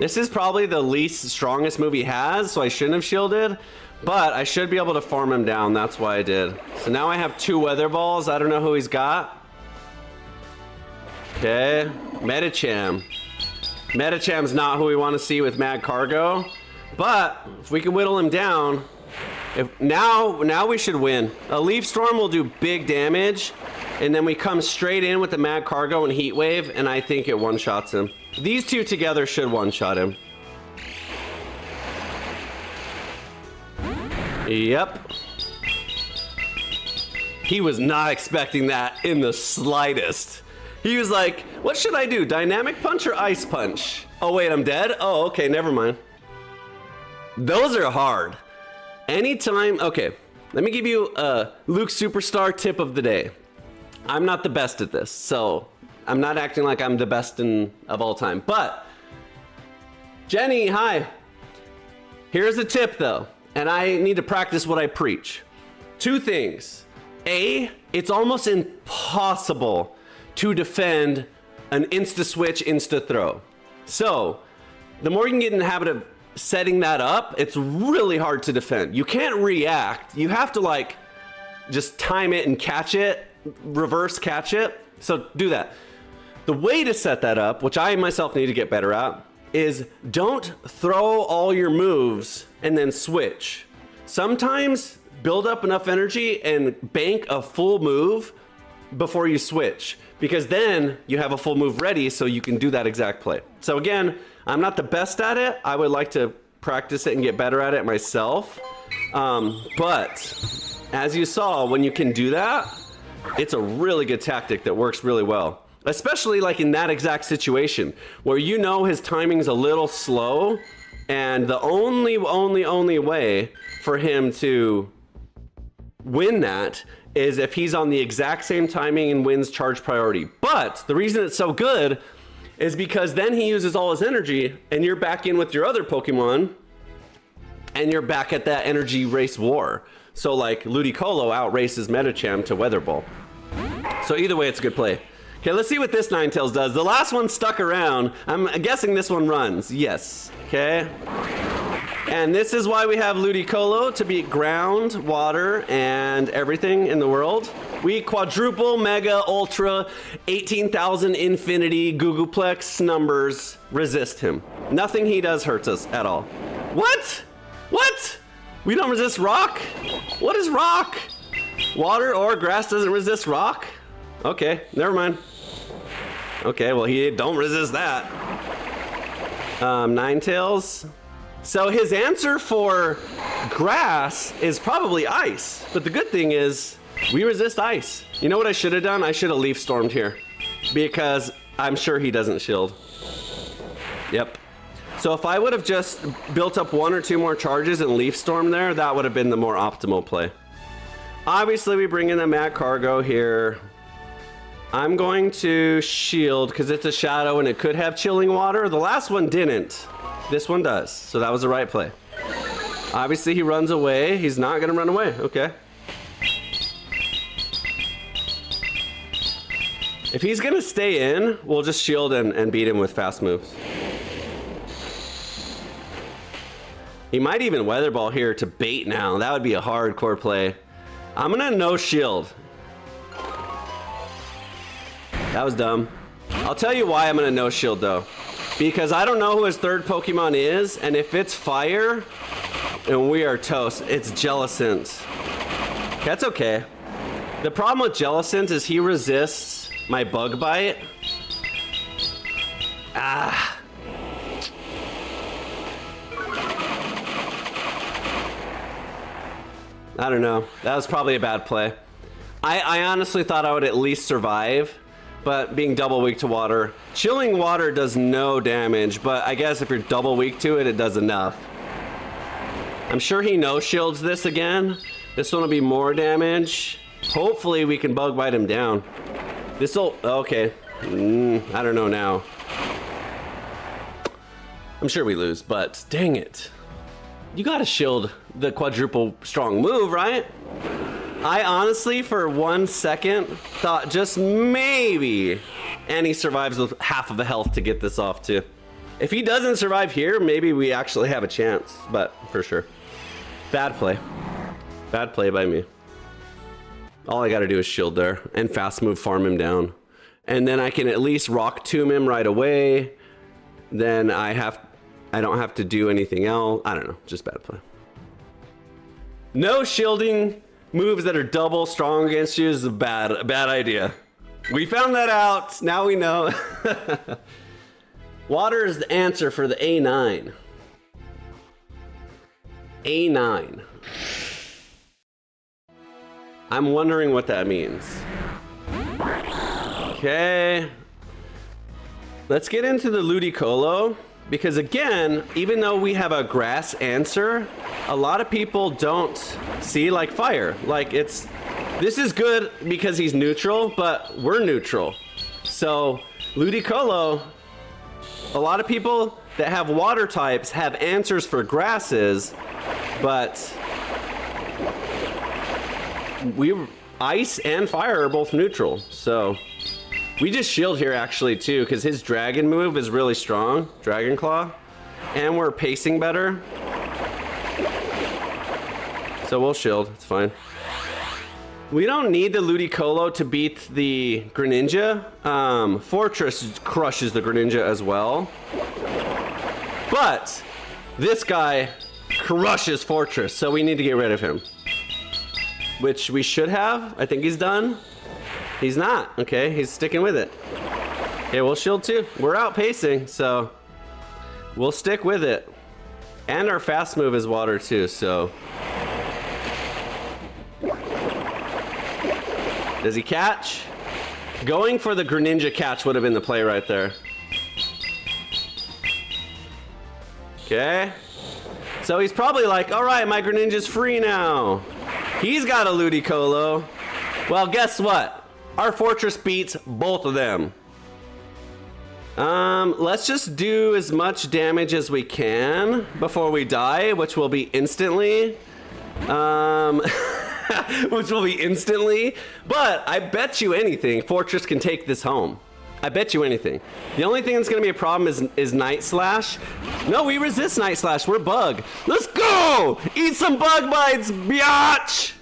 This is probably the least strongest move he has, so I shouldn't have shielded, but I should be able to farm him down. That's why I did. So now I have 2 Weather Balls. I don't know who he's got. Okay, Medicham. Medicham's not who we want to see with Mad Cargo, but if we can whittle him down, now we should win. A Leaf Storm will do big damage, and then we come straight in with the Mad Cargo and Heat Wave, and I think it one-shots him. These two together should one-shot him. Yep. He was not expecting that in the slightest. He was like, what should I do? Dynamic Punch or Ice Punch? Oh wait, I'm dead? Oh, okay, never mind. Those are hard. Anytime, okay, let me give you a Luke Superstar tip of the day. I'm not the best at this, so I'm not acting like I'm the best of all time, but Jenny, hi. Here's a tip though, and I need to practice what I preach. 2 things. A, it's almost impossible to defend an insta-switch, insta-throw. So, the more you can get in the habit of setting that up, it's really hard to defend. You can't react. You have to like, just time it and catch it, reverse catch it. So do that. The way to set that up, which I myself need to get better at, is don't throw all your moves and then switch. Sometimes build up enough energy and bank a full move before you switch, because then you have a full move ready so you can do that exact play. So again, I'm not the best at it. I would like to practice it and get better at it myself. But as you saw, when you can do that, it's a really good tactic that works really well. Especially like in that exact situation where you know his timing's a little slow, and the only way for him to win that is if he's on the exact same timing and wins charge priority. But the reason it's so good is because then he uses all his energy and you're back in with your other Pokemon and you're back at that energy race war. So like Ludicolo outraces Medicham to Weather Ball. So either way, it's a good play. Okay, let's see what this Ninetales does. The last one stuck around. I'm guessing this one runs. Yes. Okay. And this is why we have Ludicolo, to beat ground, water, and everything in the world. We quadruple, mega, ultra, 18,000 infinity, Googleplex numbers resist him. Nothing he does hurts us at all. What? What? We don't resist rock? What is rock? Water or grass doesn't resist rock? Okay, never mind. Okay, well, he don't resist that. Ninetales. So his answer for grass is probably ice. But the good thing is we resist ice. You know what I should have done? I should have leaf stormed here because I'm sure he doesn't shield. Yep. So if I would have just built up 1 or 2 more charges and leaf storm there, that would have been the more optimal play. Obviously, we bring in the Mad Cargo here. I'm going to shield because it's a shadow and it could have chilling water. The last one didn't. This one does. So that was the right play. Obviously, he runs away. He's not going to run away. Okay. If he's going to stay in, we'll just shield and beat him with fast moves. He might even Weather Ball here to bait now. That would be a hardcore play. I'm going to no shield. That was dumb. I'll tell you why I'm going to no shield though. Because I don't know who his third Pokemon is, and if it's fire, and we are toast. It's Jellicent. That's okay. The problem with Jellicent is he resists my Bug Bite. Ah. I don't know. That was probably a bad play. I honestly thought I would at least survive. But being double weak to water, chilling water does no damage, but I guess if you're double weak to it, it does enough. I'm sure he no shields this again. This one will be more damage. Hopefully we can bug bite him down. This'll, okay. I don't know now. I'm sure we lose, but dang it. You gotta shield the quadruple strong move, right? I honestly, for 1 second, thought just maybe Annie survives with half of a health to get this off too. If he doesn't survive here, maybe we actually have a chance, but for sure. Bad play. Bad play by me. All I gotta do is shield there and fast move farm him down. And then I can at least rock tomb him right away. Then I don't have to do anything else. I don't know, just bad play. No shielding moves that are double strong against you is a bad idea. We found that out. Now we know. Water is the answer for the A9. A9. I'm wondering what that means. Okay. Let's get into the Ludicolo. Because again, even though we have a grass answer, a lot of people don't see like fire. Like this is good because he's neutral, but we're neutral. So Ludicolo, a lot of people that have water types have answers for grasses, but ice and fire are both neutral. So we just shield here actually too, because his dragon move is really strong, Dragon Claw, and we're pacing better. So we'll shield, it's fine. We don't need the Ludicolo to beat the Greninja. Fortress crushes the Greninja as well. But this guy crushes Fortress, so we need to get rid of him. Which we should have. I think he's done. He's not. Okay, he's sticking with it. Okay, we'll shield too. We're outpacing, so we'll stick with it. And our fast move is water too, so. Does he catch? Going for the Greninja catch would have been the play right there. Okay. So he's probably like, all right, my Greninja's free now. He's got a Ludicolo. Well, guess what? Our fortress beats both of them. Let's just do as much damage as we can before we die, which will be instantly. Which will be instantly. But I bet you anything, Fortress can take this home. I bet you anything. The only thing that's gonna be a problem is Night Slash. No, we resist Night Slash. We're Bug. Let's go! Eat some bug bites, biatch!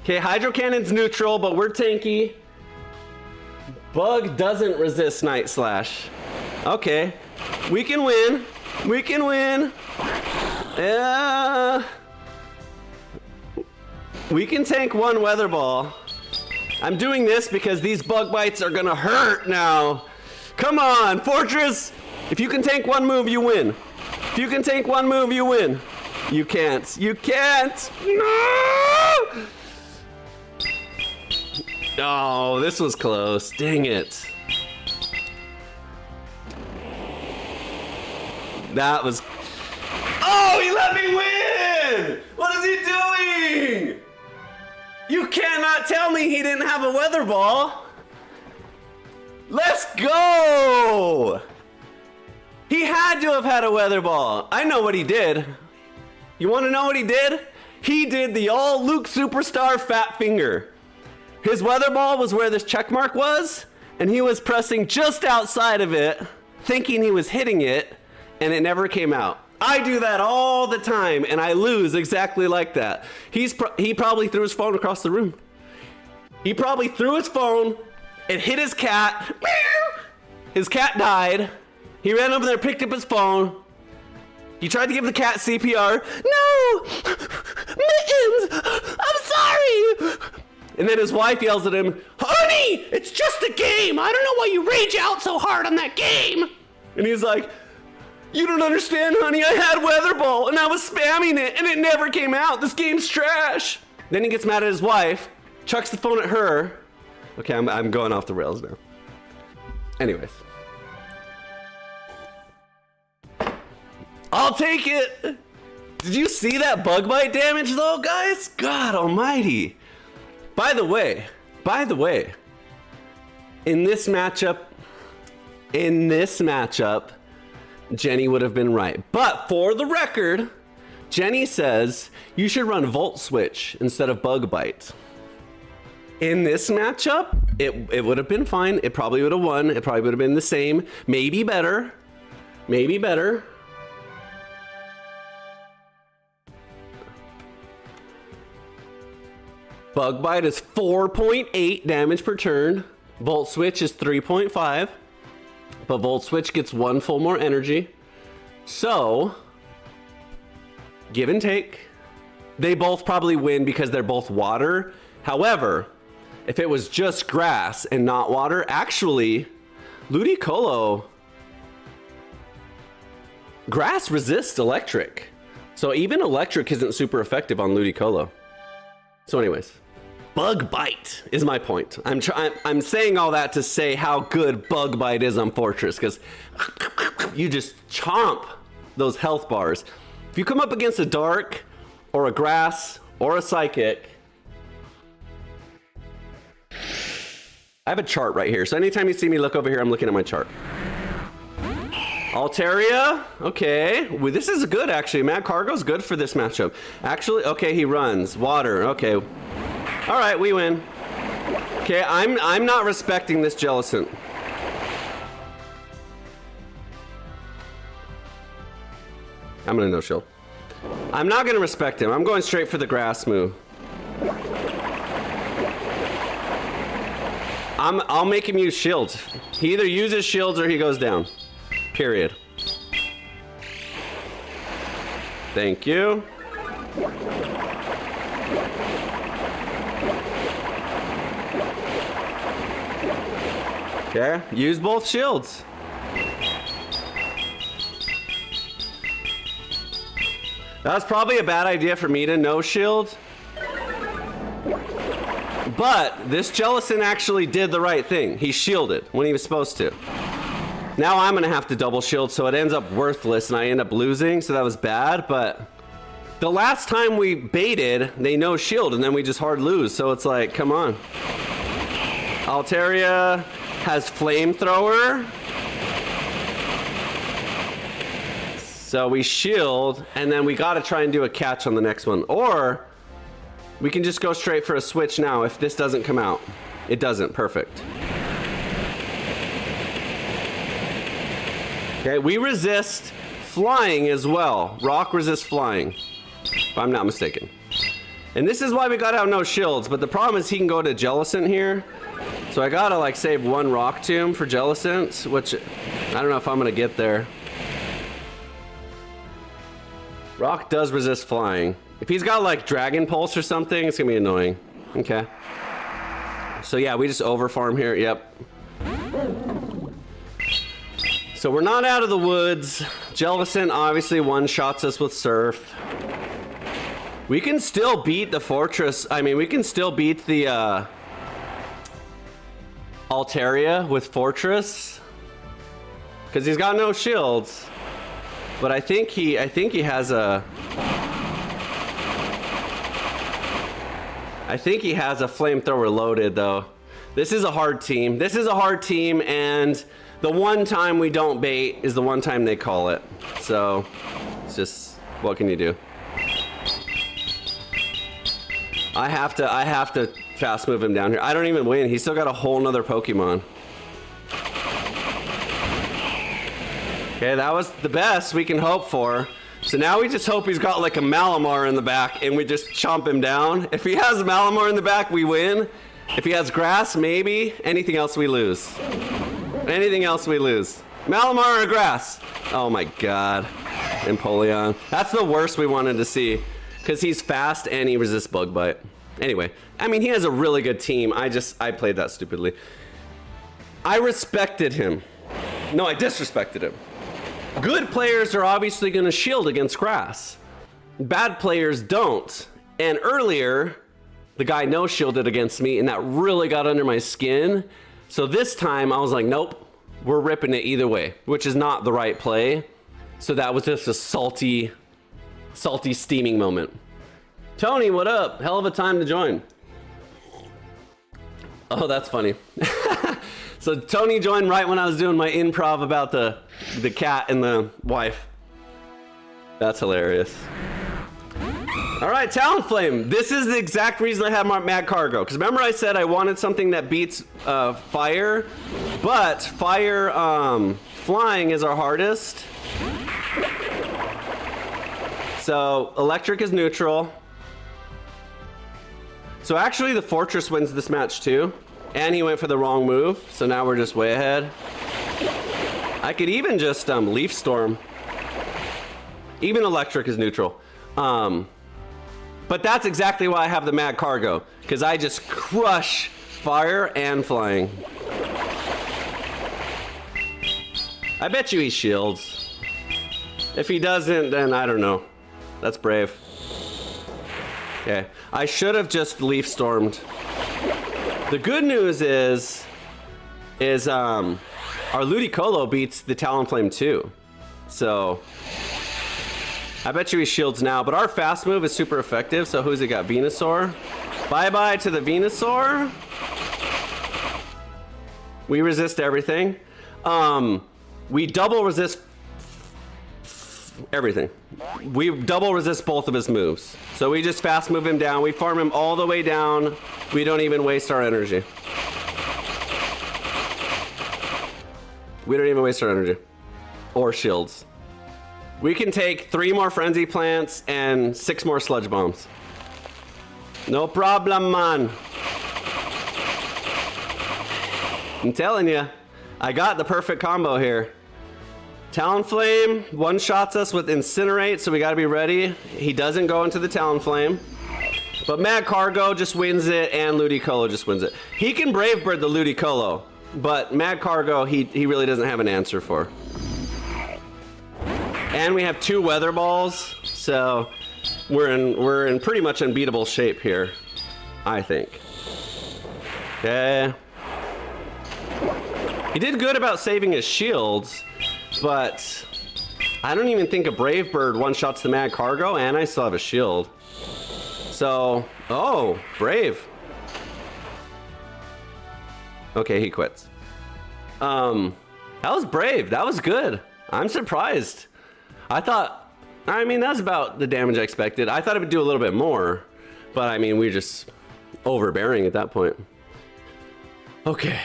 Okay, Hydro Cannon's neutral, but we're tanky. Bug doesn't resist Night Slash. Okay, we can win. We can win. We can tank one Weather Ball. I'm doing this because these bug bites are gonna hurt now. Come on, Fortress. If you can tank one move, you win. If you can tank one move, you win. You can't. You can't. No! Oh, this was close. Dang it. That was... Oh, he let me win! What is he doing? You cannot tell me he didn't have a Weather Ball. Let's go! He had to have had a Weather Ball. I know what he did. You want to know what he did? He did the all Luke Superstar fat finger. His Weather Ball was where this check mark was, and he was pressing just outside of it, thinking he was hitting it, and it never came out. I do that all the time, and I lose exactly like that. He probably threw his phone across the room. He probably threw his phone, it hit his cat. His cat died. He ran over there, picked up his phone. He tried to give the cat CPR. No! Mittens! I'm sorry! And then his wife yells at him, honey, it's just a game. I don't know why you rage out so hard on that game. And he's like, you don't understand, honey. I had Weather Ball and I was spamming it and it never came out. This game's trash. Then he gets mad at his wife, chucks the phone at her. Okay, I'm going off the rails now. Anyways. I'll take it. Did you see that bug bite damage though, guys? God almighty. By the way, in this matchup, Jenny would have been right. But for the record, Jenny says you should run Volt Switch instead of Bug Bite. In this matchup, it would have been fine. It probably would have won. It probably would have been the same. Maybe better. Maybe better. Bug Bite is 4.8 damage per turn. Volt Switch is 3.5. But Volt Switch gets one full more energy. So, give and take. They both probably win because they're both water. However, if it was just grass and not water, actually, Ludicolo, grass resists electric. So even electric isn't super effective on Ludicolo. So anyways, Bug Bite is my point. I'm saying all that to say how good Bug Bite is on Fortress, because you just chomp those health bars. If you come up against a Dark or a Grass or a Psychic, I have a chart right here. So anytime you see me look over here, I'm looking at my chart. Altaria, okay. Well, this is good actually. Mad Cargo's good for this matchup. Actually, okay, he runs. Water, okay. All right, we win. Okay, I'm not respecting this Jellicent. I'm gonna no shield. I'm not gonna respect him. I'm going straight for the grass move. I'll make him use shields. He either uses shields or he goes down. Period. Thank you. Okay, use both shields. That was probably a bad idea for me to no shield. But this Jellicent actually did the right thing. He shielded when he was supposed to. Now I'm gonna have to double shield, so it ends up worthless and I end up losing, so that was bad, but The last time we baited, they no shield, and then we just hard lose. So it's like, come on. Altaria has flamethrower. So we shield, and then we gotta try and do a catch on the next one. Or we can just go straight for a switch now if this doesn't come out. It doesn't, perfect. Okay, we resist flying as well. Rock resists flying, if I'm not mistaken. And this is why we got out no shields, but the problem is he can go to Jellicent here. So I gotta like save one rock tomb for Jellicent, which I don't know if I'm gonna get there. Rock does resist flying. If he's got like Dragon Pulse or something, it's gonna be annoying. Okay. So yeah, we just overfarm here, yep. So we're not out of the woods. Jellicent obviously one-shots us with Surf. We can still beat the Fortress. I mean, we can still beat the Altaria with Fortress. Because he's got no shields. But I think he has a... I think he has a flamethrower loaded, though. This is a hard team. This is a hard team, and the one time we don't bait is the one time they call it. So, it's just, what can you do? I have to fast move him down here. I don't even win. He's still got a whole nother Pokemon. Okay, that was the best we can hope for. So now we just hope he's got like a Malamar in the back and we just chomp him down. If he has a Malamar in the back, we win. If he has grass, maybe. Anything else, we lose. Anything else, we lose. Malamar or grass? Oh my god. Empoleon. That's the worst we wanted to see. Because he's fast and he resists Bug Bite. Anyway, I mean, he has a really good team. I played that stupidly. I respected him. No, I disrespected him. Good players are obviously going to shield against grass. Bad players don't. And earlier, the guy no-shielded against me, and that really got under my skin. So this time, I was like, nope, we're ripping it either way, which is not the right play. So that was just a salty, steaming moment. Tony, what up? Hell of a time to join. Oh, that's funny. So Tony joined right when I was doing my improv about the cat and the wife. That's hilarious. All right, Talonflame. This is the exact reason I have my Mad Cargo. Because remember I said I wanted something that beats fire, but fire flying is our hardest. So electric is neutral. So actually the Fortress wins this match too. And he went for the wrong move, so now we're just way ahead. I could even just Leaf Storm. Even electric is neutral. But that's exactly why I have the Mad Cargo, because I just crush fire and flying. I bet you he shields. If he doesn't, then I don't know. That's brave. Okay, I should have just Leaf Stormed. The good news is our Ludicolo beats the Talonflame too. So I bet you he shields now, but our fast move is super effective. So who's it got? Venusaur. Bye-bye to the Venusaur. We resist everything. We double resist everything. We double resist both of his moves. So we just fast move him down. We farm him all the way down. We don't even waste our energy. We don't even waste our energy. Or shields. We can take 3 more Frenzy Plants and 6 more Sludge Bombs. No problem, man. I'm telling you, I got the perfect combo here. Talonflame one-shots us with Incinerate, so we gotta be ready. He doesn't go into the Talonflame. But Mad Cargo just wins it, and Ludicolo just wins it. He can Brave Bird the Ludicolo, but Mad Cargo, he really doesn't have an answer for. And we have 2 Weather Balls, so we're in pretty much unbeatable shape here, I think. Okay. He did good about saving his shields, but I don't even think a Brave Bird one-shots the Mad Cargo, and I still have a shield. So, oh, Brave. Okay, he quits. That was brave. That was good. I'm surprised. I mean, that's about the damage I expected. I thought it would do a little bit more, but I mean, we're just overbearing at that point. Okay,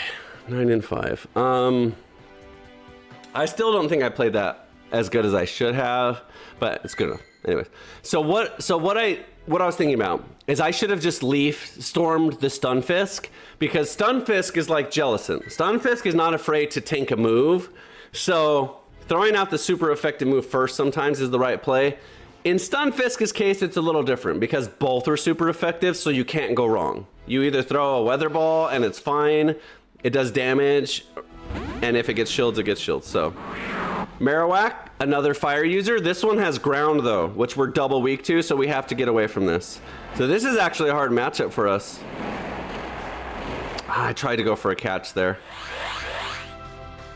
9 and 5. I still don't think I played that as good as I should have, but it's good enough. Anyways, so what I was thinking about is I should have just leaf stormed the Stunfisk, because Stunfisk is like Jellicent. Stunfisk is not afraid to tank a move, so throwing out the super effective move first sometimes is the right play. In Stunfisk's case, it's a little different because both are super effective, so you can't go wrong. You either throw a Weather Ball and it's fine, it does damage, and if it gets shields, it gets shields. So Marowak, another fire user. This one has ground though, which we're double weak to, so we have to get away from this. So this is actually a hard matchup for us. I tried to go for a catch there,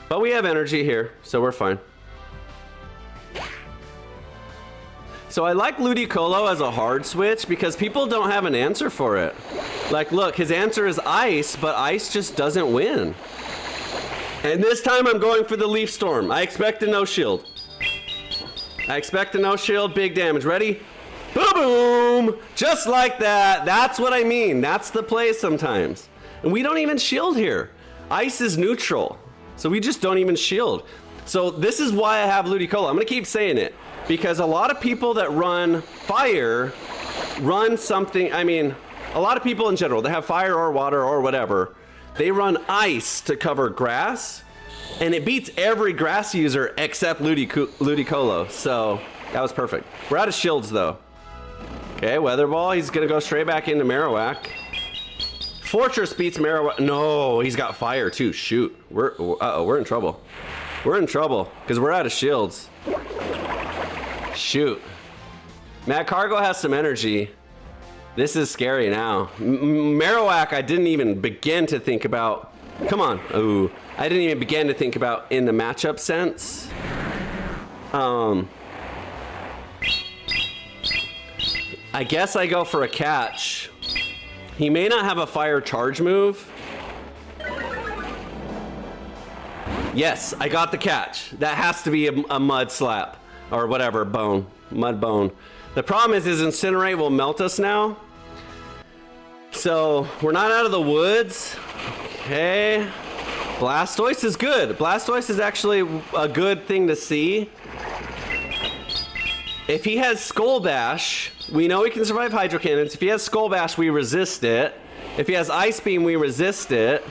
but we have energy here, so we're fine. So I like Ludicolo as a hard switch because people don't have an answer for it. Like, look, his answer is ice, but ice just doesn't win. And this time I'm going for the Leaf Storm. I expect a no shield. I expect a no shield, big damage. Ready? Boom, boom! Just like that. That's what I mean. That's the play sometimes. And we don't even shield here. Ice is neutral, so we just don't even shield. So this is why I have Ludicolo. I'm gonna keep saying it, because a lot of people that run fire run something, I mean, a lot of people in general, they have fire or water or whatever, they run ice to cover grass, and it beats every grass user except Ludicolo. So that was perfect. We're out of shields though. Okay, Weather Ball, he's gonna go straight back into Marowak. Fortress beats Marowak. No, he's got fire too. Shoot, we're in trouble. We're in trouble because we're out of shields. Shoot. Mad Cargo has some energy. This is scary now. Marowak, I didn't even begin to think about. Come on. Ooh. I didn't even begin to think about in the matchup sense. I guess I go for a catch. He may not have a fire charge move. Yes, I got the catch. That has to be a mud slap or whatever, bone, mud bone. The problem is his Incinerate will melt us now. So we're not out of the woods. Okay. Blastoise is good. Blastoise is actually a good thing to see. If he has Skull Bash, we know he can survive Hydro Cannons. If he has Skull Bash, we resist it. If he has Ice Beam, we resist it.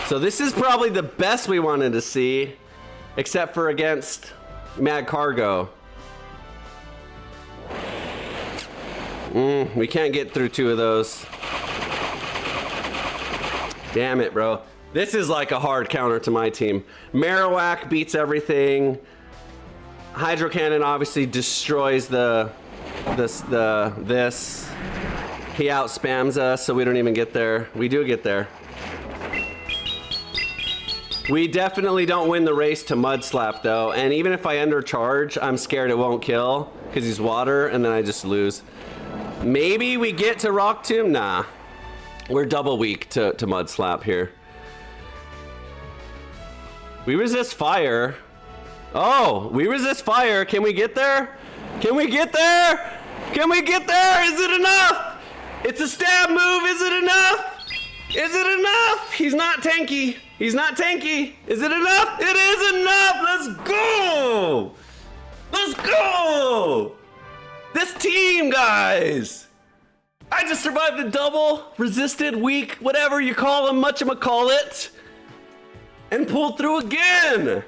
So this is probably the best we wanted to see, except for against Mad Cargo. We can't get through two of those. Damn it, bro. This is like a hard counter to my team. Marowak beats everything. Hydro Cannon obviously destroys this. He out spams us, so we don't even get there. We do get there. We definitely don't win the race to Mud Slap though, and even if I undercharge, I'm scared it won't kill because he's water, and then I just lose. Maybe we get to Rock Tomb? Nah. We're double weak to Mud Slap here. We resist fire. Oh, we resist fire. Can we get there? Can we get there? Can we get there? Is it enough? It's a stab move. Is it enough? Is it enough? He's not tanky. He's not tanky. Is it enough? It is enough. Let's go. Let's go. This team, guys. I just survived a double, resisted, weak, whatever you call them, muchamacallit, and pulled through again.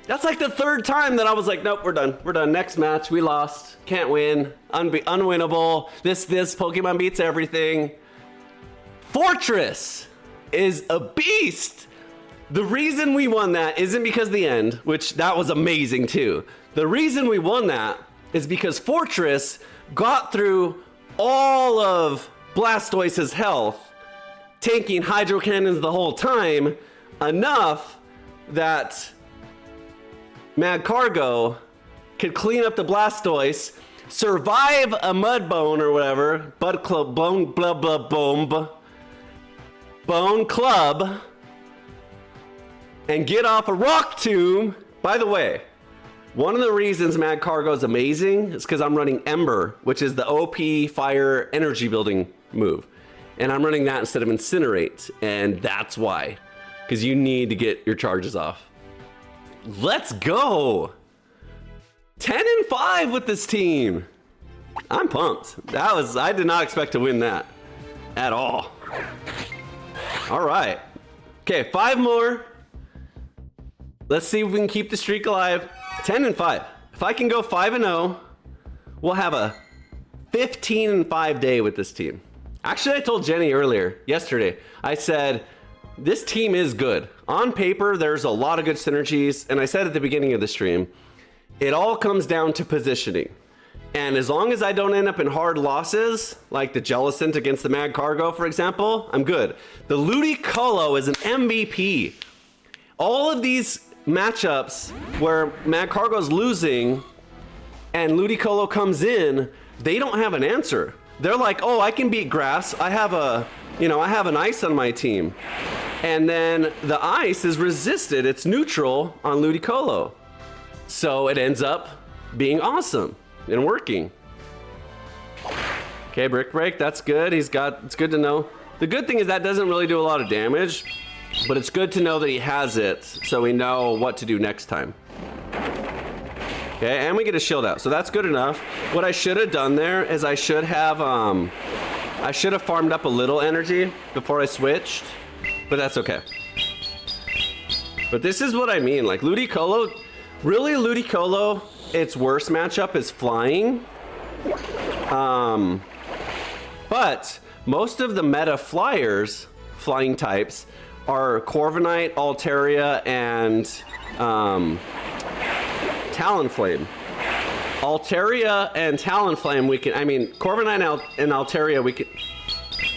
That's like the third time that I was like, nope, we're done. We're done. Next match, we lost. Can't win. Unwinnable. This Pokemon beats everything. Fortress is a beast. The reason we won that isn't because of the end, which that was amazing too. The reason we won that is because Fortress got through all of Blastoise's health, tanking Hydro Cannons the whole time, enough that Mad Cargo could clean up the Blastoise, survive a Mudbone or whatever, Bone Club, and get off a Rock Tomb. By the way, one of the reasons Mad Cargo is amazing is because I'm running Ember, which is the OP fire energy building move. And I'm running that instead of Incinerate, and that's why. Because you need to get your charges off. Let's go! 10-5 with this team. I'm pumped. I did not expect to win that at all. All right. Okay, 5 more. Let's see if we can keep the streak alive. 10-5. If I can go 5-0, we'll have a 15-5 day with this team. Actually, I told Jenny yesterday, I said, this team is good. On paper, there's a lot of good synergies. And I said at the beginning of the stream, it all comes down to positioning. And as long as I don't end up in hard losses, like the Jellicent against the Mad Cargo, for example, I'm good. The Ludicolo is an MVP. All of these matchups where Mad Cargo's losing and Ludicolo comes in, they don't have an answer. They're like, oh, I can beat grass. I have an ice on my team. And then the ice is resisted. It's neutral on Ludicolo. So it ends up being awesome and working. Okay, Brick Break, that's good. It's good to know. The good thing is that doesn't really do a lot of damage, but it's good to know that he has it so we know what to do next time. Okay, and we get a shield out, so that's good enough. What I should have done there is I should have farmed up a little energy before I switched, but that's okay. But this is what I mean, like Ludicolo, really Ludicolo, its worst matchup is flying. But most of the meta flying types, are Corviknight, Altaria, and Talonflame. Altaria and Talonflame Corviknight and Altaria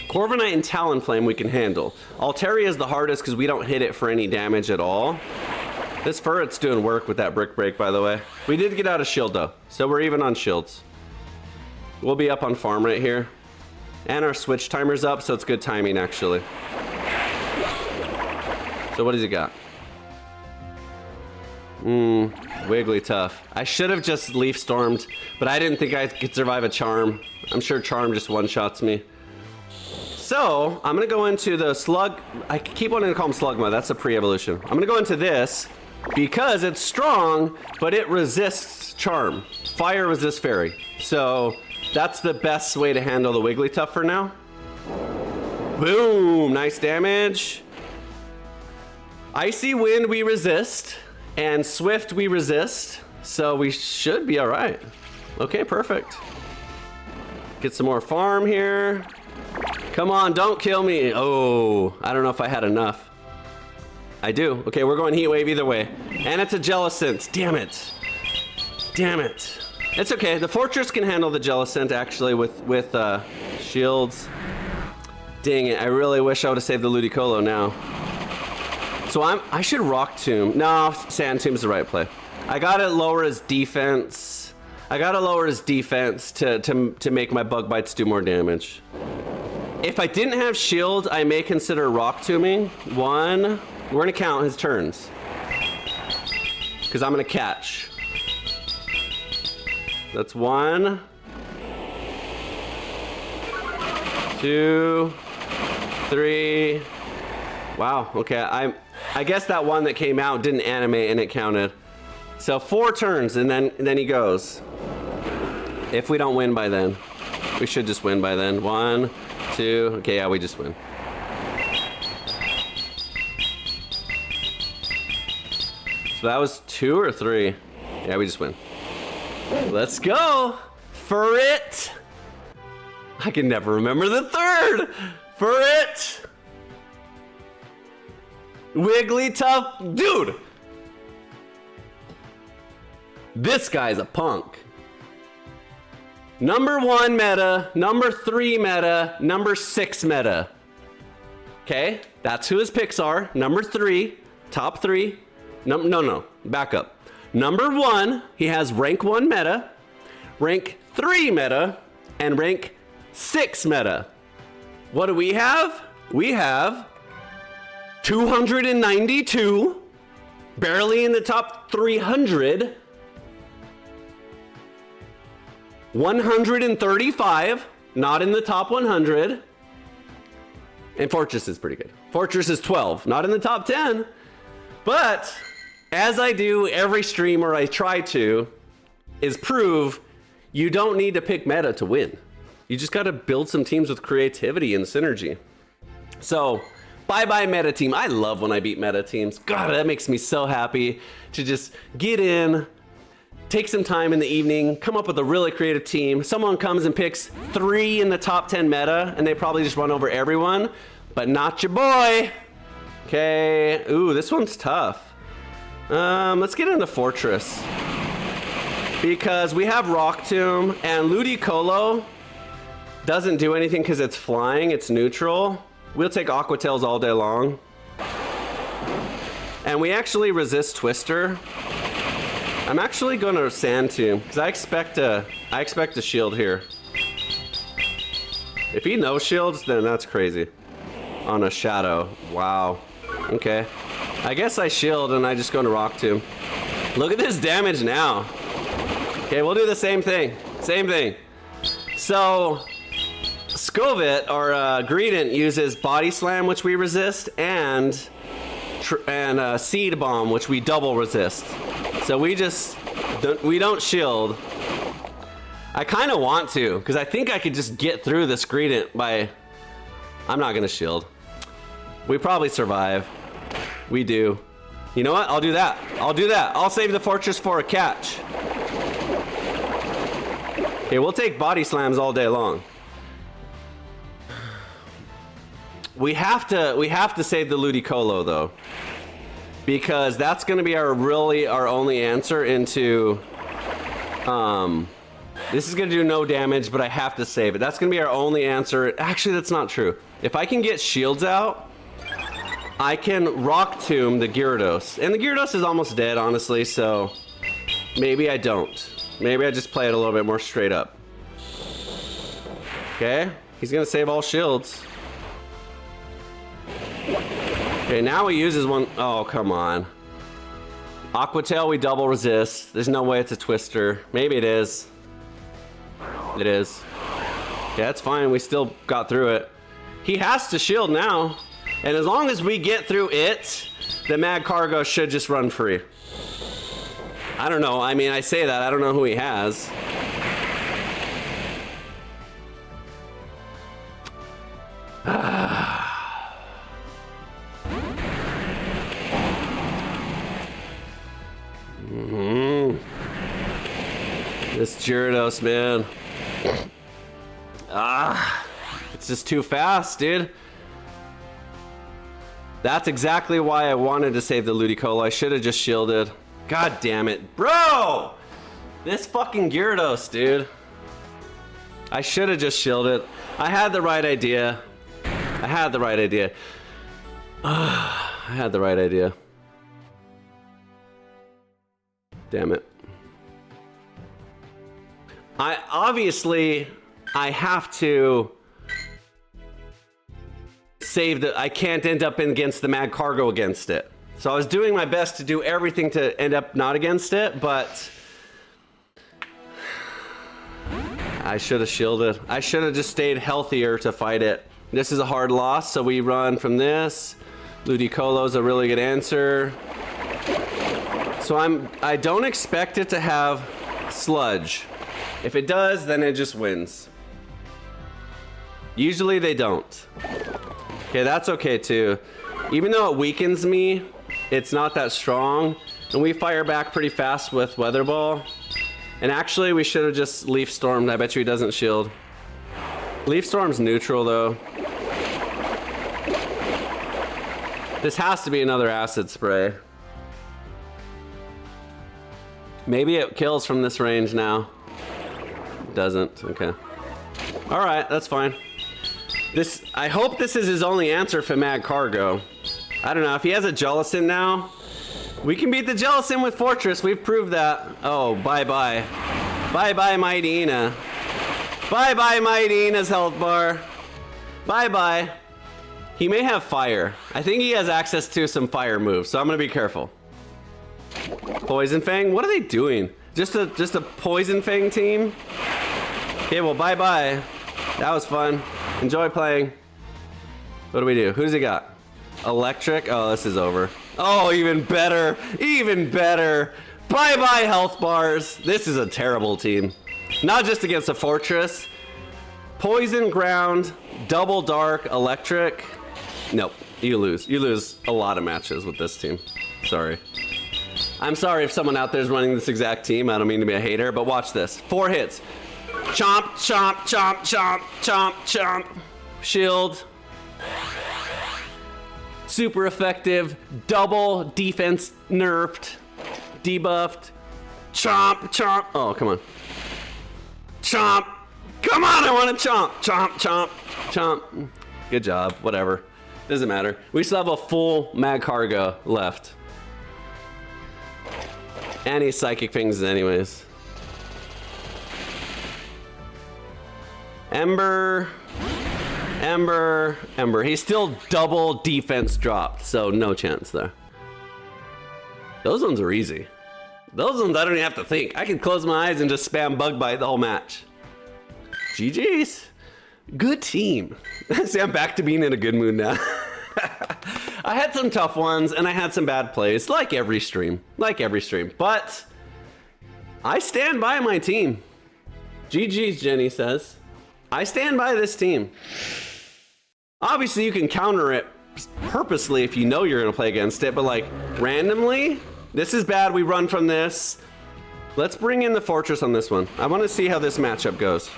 Corviknight and Talonflame we can handle. Altaria is the hardest because we don't hit it for any damage at all. This Furret's doing work with that Brick Break, by the way. We did get out a shield though, so we're even on shields. We'll be up on farm right here. And our switch timer's up, so it's good timing actually. So what does he got? Wigglytuff. I should have just Leaf Stormed, but I didn't think I could survive a Charm. I'm sure Charm just one-shots me. So, I'm gonna go into the Slug. I keep wanting to call him Slugma, that's a pre-evolution. I'm gonna go into this because it's strong, but it resists Charm. Fire resists Fairy. So, that's the best way to handle the Wigglytuff for now. Boom, nice damage. Icy Wind we resist, and Swift we resist, so we should be all right. Okay, perfect. Get some more farm here. Come on, don't kill me. Oh, I don't know if I had enough. I do. Okay, we're going Heat Wave either way. And it's a Jellicent. Damn it. Damn it. It's okay. The Fortress can handle the Jellicent actually with shields. Dang it. I really wish I would have saved the Ludicolo now. So I should Rock Tomb. No, Sand Tomb's the right play. I gotta lower his defense. To make my Bug Bites do more damage. If I didn't have shield, I may consider Rock Tombing. One. We're gonna count his turns. Because I'm gonna catch. That's 1. 2. 3. Wow, okay, I guess that one that came out didn't animate and it counted. So 4 turns and then he goes. If we don't win by then. We should just win by then. 1, 2, okay, yeah, we just win. So that was 2 or 3? Yeah, we just win. Let's go! Furret! I can never remember the third! Furret! Wigglytuff, dude! This guy's a punk. Number 1 meta, number 3 meta, number 6 meta. Okay, that's who his picks are. Number 3, top 3. No, back up. Number 1, he has rank 1 meta, rank 3 meta, and rank 6 meta. What do we have? We have 292, barely in the top 300, 135, not in the top 100, and Fortress is pretty good. Fortress is 12, not in the top 10, but as I do every stream, or I try to, is prove you don't need to pick meta to win. You just got to build some teams with creativity and synergy. So, bye-bye meta team. I love when I beat meta teams. God, that makes me so happy to just get in, take some time in the evening, come up with a really creative team. Someone comes and picks 3 in the top 10 meta, and they probably just run over everyone, but not your boy. Okay, ooh, this one's tough. Let's get into Fortress. Because we have Rock Tomb, and Ludicolo doesn't do anything because it's flying, it's neutral. We'll take Aqua Tails all day long. And we actually resist Twister. I'm actually gonna Sand Tomb, because I expect a shield here. If he no shields, then that's crazy. On a Shadow, wow. Okay. I guess I shield and I just go into Rock Tomb. Look at this damage now. Okay, we'll do the same thing. Same thing. So, Scovit, or Greedent, uses Body Slam, which we resist, and Seed Bomb, which we double resist. So we don't shield. I kind of want to, because I think I could just get through this Greedent by... I'm not going to shield. We probably survive. We do. You know what? I'll do that. I'll do that. I'll save the Fortress for a catch. Okay, we'll take Body Slams all day long. We have to save the Ludicolo though, because that's going to be our only answer into. This is going to do no damage, but I have to save it. That's going to be our only answer. Actually, that's not true. If I can get shields out, I can Rock Tomb the Gyarados. And the Gyarados is almost dead, honestly, so maybe I don't. Maybe I just play it a little bit more straight up. Okay, he's going to save all shields. Okay, now he uses one. Oh, come on. Aqua Tail, we double resist. There's no way it's a Twister. Maybe it is. It is. Okay, that's fine. We still got through it. He has to shield now. And as long as we get through it, the Mad Cargo should just run free. I don't know. I mean, I say that. I don't know who he has. This Gyarados, man. It's just too fast, dude. That's exactly why I wanted to save the Ludicolo. I should have just shielded. God damn it. Bro! This fucking Gyarados, dude. I should have just shielded. I had the right idea. I had the right idea. I had the right idea. Damn it. I have to save the... I can't end up against the Mad Cargo against it. So I was doing my best to do everything to end up not against it, but... I should have shielded. I should have just stayed healthier to fight it. This is a hard loss, so we run from this. Ludicolo's a really good answer. So I don't expect it to have Sludge. If it does, then it just wins. Usually they don't. Okay, that's okay too. Even though it weakens me, it's not that strong. And we fire back pretty fast with Weather Ball. And actually, we should have just Leaf Stormed. I bet you he doesn't shield. Leaf Storm's neutral though. This has to be another Acid Spray. Maybe it kills from this range now. Doesn't. Okay. All right, that's fine. I hope this is his only answer for Mad Cargo. I don't know if he has a Jellicent now. We can beat the Jellicent with Fortress. We've proved that. Oh, bye-bye. Bye-bye, Mighty Ina. Bye-bye, Mighty Ina's health bar. Bye-bye. He may have fire. I think he has access to some fire moves, so I'm gonna be careful. Poison Fang? What are they doing? Just a Poison Fang team? Okay, well, bye-bye. That was fun. Enjoy playing. What do we do? Who's he got? Electric? Oh, this is over. Oh, even better. Even better. Bye-bye health bars. This is a terrible team. Not just against a Fortress. Poison, ground, double dark, electric. Nope, you lose. You lose a lot of matches with this team. Sorry. I'm sorry if someone out there is running this exact team. I don't mean to be a hater, but watch this. 4 hits. Chomp, chomp, chomp, chomp, chomp, chomp. Shield. Super effective. Double defense nerfed. Debuffed. Chomp, chomp. Oh, come on. Chomp. Come on, I want to chomp. Chomp, chomp, chomp. Good job. Whatever. Doesn't matter. We still have a full Mag Cargo left. And he's Psychic Things anyways. Ember. Ember. Ember. He's still double defense dropped, so no chance there. Those ones are easy. Those ones I don't even have to think. I can close my eyes and just spam Bug Bite the whole match. GG's. Good team. See, I'm back to being in a good mood now. I had some tough ones and I had some bad plays, like every stream. Like every stream. But I stand by my team. GG's, Jenny says. I stand by this team. Obviously, you can counter it purposely if you know you're going to play against it, but like randomly, this is bad. We run from this. Let's bring in the Fortress on this one. I want to see how this matchup goes.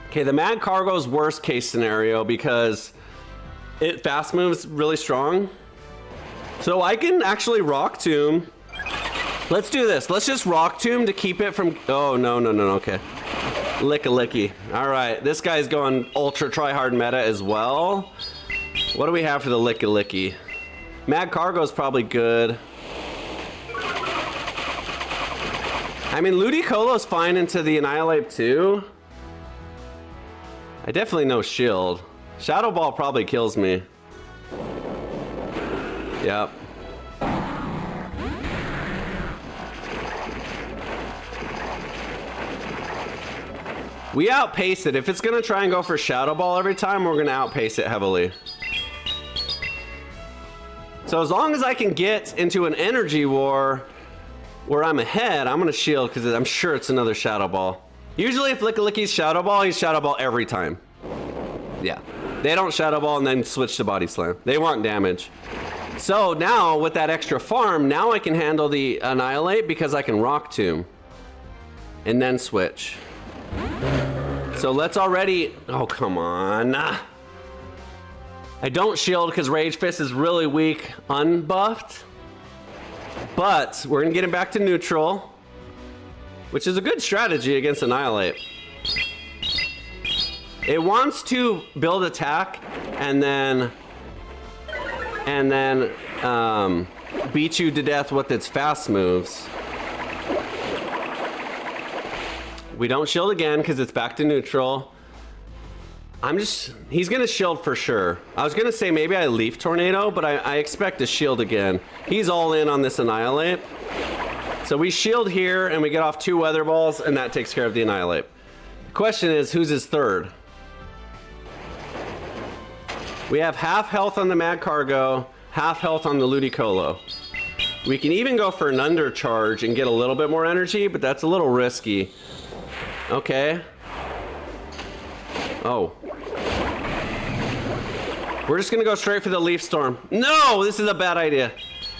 Okay, the Mag Cargo's worst case scenario because it fast moves really strong. So I can actually Rock Tomb. Let's do this. Let's just Rock Tomb to keep it from... Oh, no, okay. Licky. All right, this guy's going ultra try-hard meta as well. What do we have for the Licky? Mag Cargo's probably good. I mean, Ludicolo's fine into the Annihilate too. I definitely know shield. Shadow Ball probably kills me. Yep. We outpace it. If it's gonna try and go for Shadow Ball every time, we're gonna outpace it heavily. So as long as I can get into an energy war where I'm ahead, I'm gonna shield because I'm sure it's another Shadow Ball. Usually if Licky's Shadow Ball, he's Shadow Ball every time. Yeah. They don't Shadow Ball and then switch to Body Slam. They want damage. So now with that extra farm, now I can handle the Annihilate because I can Rock Tomb. And then switch. So let's already... Oh, come on. I don't shield because Rage Fist is really weak unbuffed. But we're going to get him back to neutral. Which is a good strategy against Annihilate. It wants to build attack and then beat you to death with its fast moves. We don't shield again because it's back to neutral. He's gonna shield for sure. I was gonna say maybe I Leaf Tornado, but I expect to shield again. He's all in on this Annihilate. So we shield here and we get off 2 Weather Balls and that takes care of the Annihilate. The question is, who's his third? We have half health on the Mag Cargo, half health on the Ludicolo. We can even go for an undercharge and get a little bit more energy, but that's a little risky. Okay. Oh. We're just gonna go straight for the Leaf Storm. No, this is a bad idea.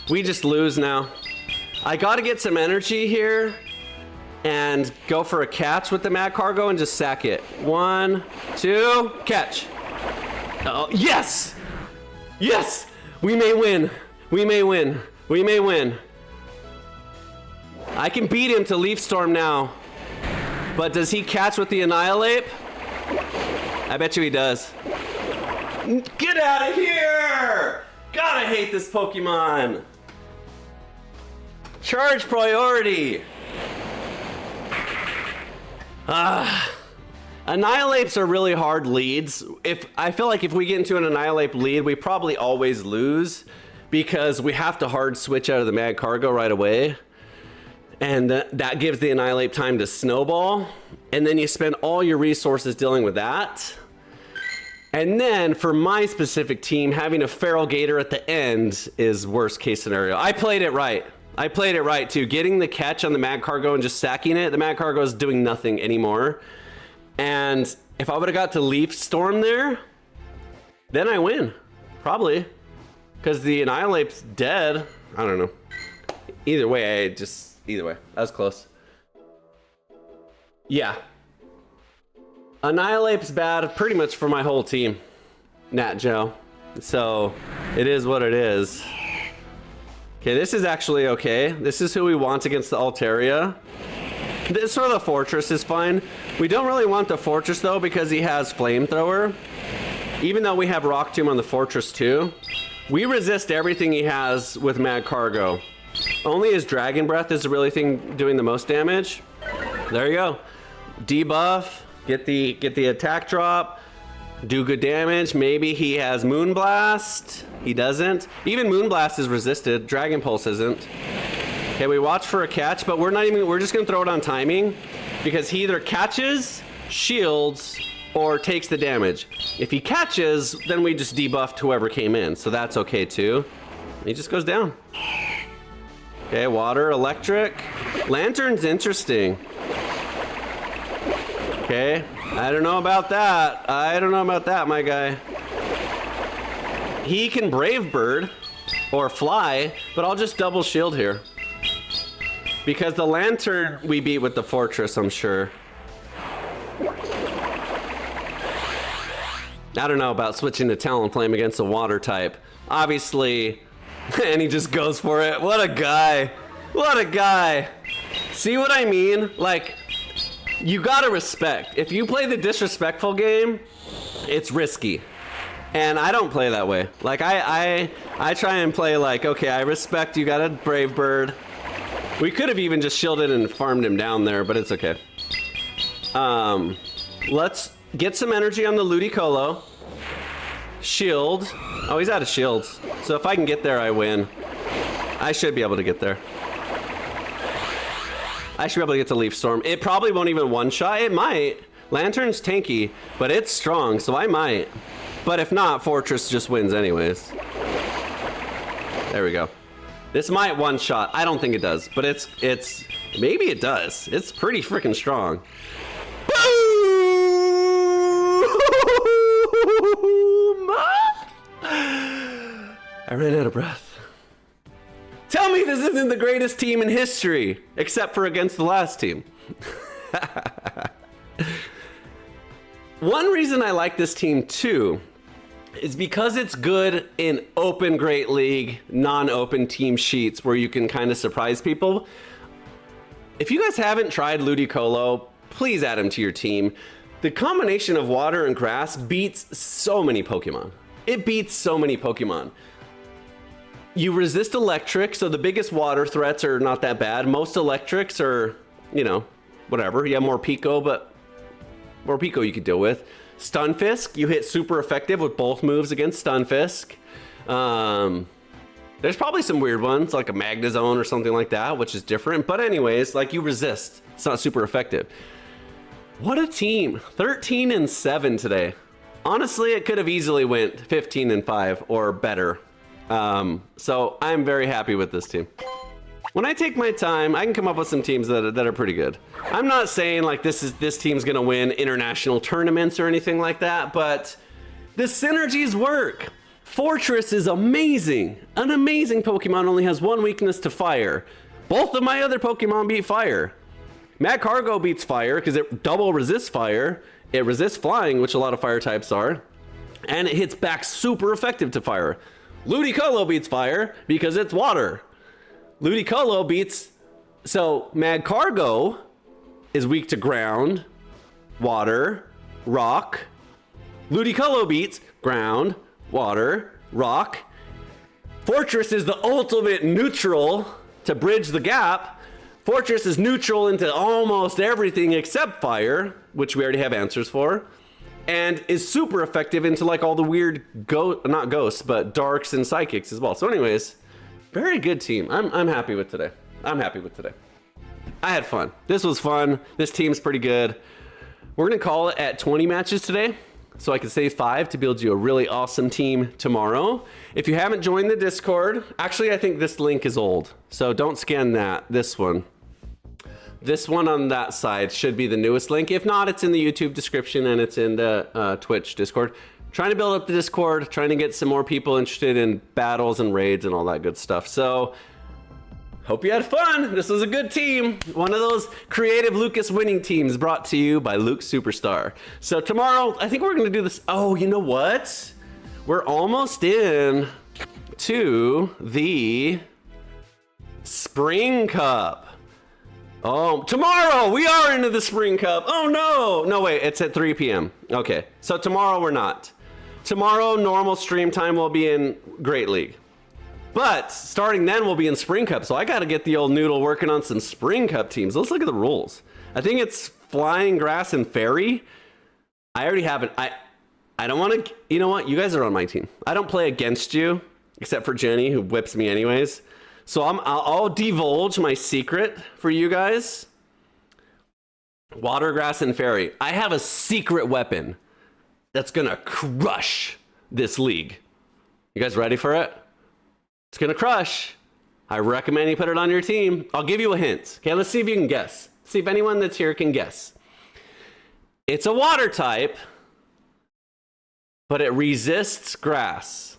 We just lose now. I gotta get some energy here and go for a catch with the Mag Cargo and just sack it. 1, 2, catch. Oh, yes! Yes! We may win. We may win. We may win. I can beat him to Leaf Storm now. But does he catch with the Annihilate? I bet you he does. Get out of here! God, I hate this Pokemon. Charge priority. Annihilates are really hard leads. I feel like if we get into an Annihilate lead, we probably always lose because we have to hard switch out of the Mad Cargo right away. And that gives the Annihilate time to snowball. And then you spend all your resources dealing with that. And then for my specific team, having a Feral Gator at the end is worst case scenario. I played it right. I played it right too. Getting the catch on the Mad Cargo and just sacking it. The Mad Cargo is doing nothing anymore. And if I would have got to Leaf Storm there, then I win. Probably. Because the Annihilate's dead. I don't know. Either way, either way. That was close. Yeah. Annihilate's bad pretty much for my whole team. Nat Joe. So, it is what it is. Okay, this is actually okay. This is who we want against the Altaria. This or the Fortress is fine. We don't really want the Fortress though because he has Flamethrower. Even though we have Rock Tomb on the Fortress too. We resist everything he has with Mad Cargo. Only his Dragon Breath is the really thing doing the most damage. There you go. Debuff. Get the attack drop, do good damage. Maybe he has Moonblast. He doesn't. Even Moonblast is resisted. Dragon Pulse isn't. Okay, we watch for a catch, but we're just gonna throw it on timing because he either catches, shields, or takes the damage. If he catches, then we just debuffed whoever came in, so that's okay too. He just goes down. Okay, water, electric. Lantern's interesting. Okay, I don't know about that. I don't know about that, my guy. He can Brave Bird or fly, but I'll just double shield here. Because the Lantern we beat with the Fortress, I'm sure. I don't know about switching to Talonflame against a water type. Obviously, and he just goes for it. What a guy. What a guy. See what I mean? Like, you gotta respect. If you play the disrespectful game, it's risky. And I don't play that way. Like, I try and play like, okay, I respect you got a Brave Bird. We could have even just shielded and farmed him down there, but it's okay. Let's get some energy on the Ludicolo. Shield. Oh, he's out of shields. So if I can get there, I win. I should be able to get there. I should be able to get to Leaf Storm. It probably won't even one-shot. It might. Lantern's tanky, but it's strong, so I might. But if not, Fortress just wins anyways. There we go. This might one-shot. I don't think it does, but it's maybe it does. It's pretty freaking strong. Boom! I ran out of breath. Tell me this isn't the greatest team in history, except for against the last team. One reason I like this team too is because it's good in open Great League, non-open team sheets where you can kind of surprise people. If you guys haven't tried Ludicolo, please add him to your team. The combination of water and grass beats so many Pokemon. It beats so many Pokemon. You resist electric, so the biggest water threats are not that bad. Most electrics are, you know, whatever. You have more Pico, but more Pico you could deal with. Stunfisk, you hit super effective with both moves against Stunfisk. There's probably some weird ones, like a Magnezone or something like that, which is different. But anyways, like you resist. It's not super effective. What a team. 13-7 today. Honestly, it could have easily went 15-5 or better. So I'm very happy with this team. When I take my time, I can come up with some teams that are pretty good. I'm not saying like this team's gonna win international tournaments or anything like that, but the synergies work. Fortress is amazing. An amazing Pokemon only has one weakness to fire. Both of my other Pokemon beat fire. Mad Cargo beats fire because it double resists fire. It resists flying, which a lot of fire types are. And it hits back super effective to fire. Ludicolo beats fire because it's water. Ludicolo beats... So, Mad Cargo is weak to ground, water, rock. Ludicolo beats ground, water, rock. Fortress is the ultimate neutral to bridge the gap. Fortress is neutral into almost everything except fire, which we already have answers for, and is super effective into like all the weird not ghosts, but darks and psychics as well. So anyways, very good team. I'm happy with today. I'm happy with today. I had fun. This was fun. This team's pretty good. We're gonna call it at 20 matches today, so I can save 5 to build you a really awesome team tomorrow. If you haven't joined the Discord, actually I think this link is old, so don't scan that. This one on that side should be the newest link. If not, it's in the YouTube description and it's in the Twitch Discord. Trying to build up the Discord, trying to get some more people interested in battles and raids and all that good stuff. So hope you had fun. This was a good team. One of those creative Lucas winning teams brought to you by Luke Superstar. So tomorrow, I think we're gonna do this. Oh, you know what? We're almost in to the Spring Cup. Oh, tomorrow we are into the Spring Cup. Oh no. No, wait, it's at 3 p.m. Okay, so tomorrow we're not. Tomorrow, normal stream time will be in Great League. But starting then we'll be in Spring Cup. So I gotta get the old noodle working on some Spring Cup teams. Let's look at the rules. I think it's flying, grass, and fairy. I already have it. I don't wanna, you know what? You guys are on my team. I don't play against you, except for Jenny, who whips me anyways. So I'll divulge my secret for you guys. Water, grass, and fairy. I have a secret weapon that's gonna crush this league. You guys ready for it? It's gonna crush. I recommend you put it on your team. I'll give you a hint. Okay, let's see if you can guess. See if anyone that's here can guess. It's a water type, but it resists grass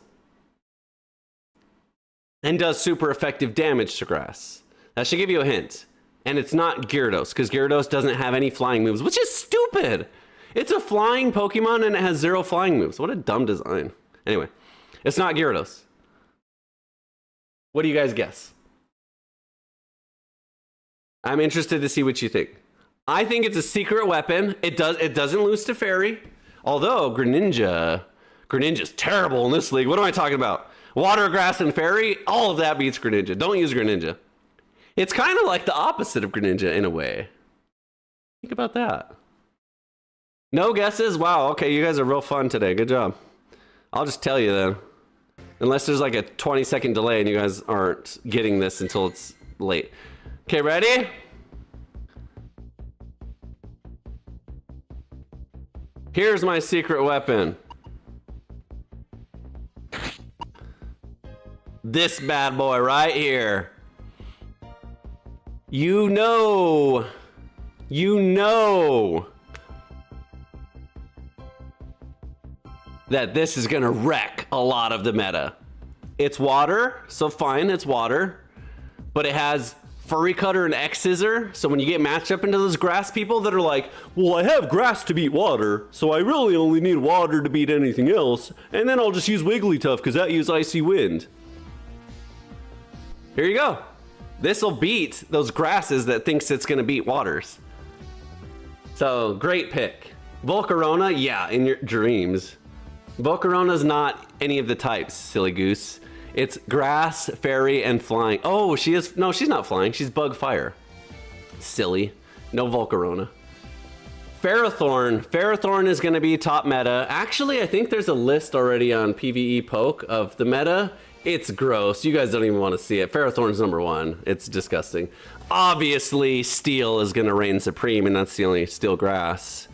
and does super effective damage to grass. That should give you a hint. And it's not Gyarados, because Gyarados doesn't have any flying moves, which is stupid. It's a flying Pokemon and it has 0 flying moves. What a dumb design. Anyway, it's not Gyarados. What do you guys guess? I'm interested to see what you think. I think it's a secret weapon. It doesn't lose to fairy. Although Greninja's terrible in this league. What am I talking about? Water, grass, and fairy, all of that beats Greninja. Don't use Greninja. It's kind of like the opposite of Greninja in a way. Think about that. No guesses? Wow, okay, you guys are real fun today. Good job. I'll just tell you then. Unless there's like a 20-second delay and you guys aren't getting this until it's late. Okay, ready? Here's my secret weapon. This bad boy right here. You know that this is gonna wreck a lot of the meta. It's water, so fine, it's water, but it has Furry Cutter and X Scissor, so when you get matched up into those grass people that are like, well, I have grass to beat water, so I really only need water to beat anything else, and then I'll just use Wigglytuff because that uses Icy Wind. Here you go. This'll beat those grasses that thinks it's gonna beat waters. So, great pick. Volcarona, yeah, in your dreams. Volcarona's not any of the types, silly goose. It's grass, fairy, and flying. Oh, no, she's not flying. She's bug fire. Silly. No Volcarona. Ferrothorn. Ferrothorn is gonna be top meta. Actually, I think there's a list already on PvE Poke of the meta. It's gross. You guys don't even want to see it. Ferrothorn's number 1. It's disgusting. Obviously, Steel is going to reign supreme, and that's the only Steel grass.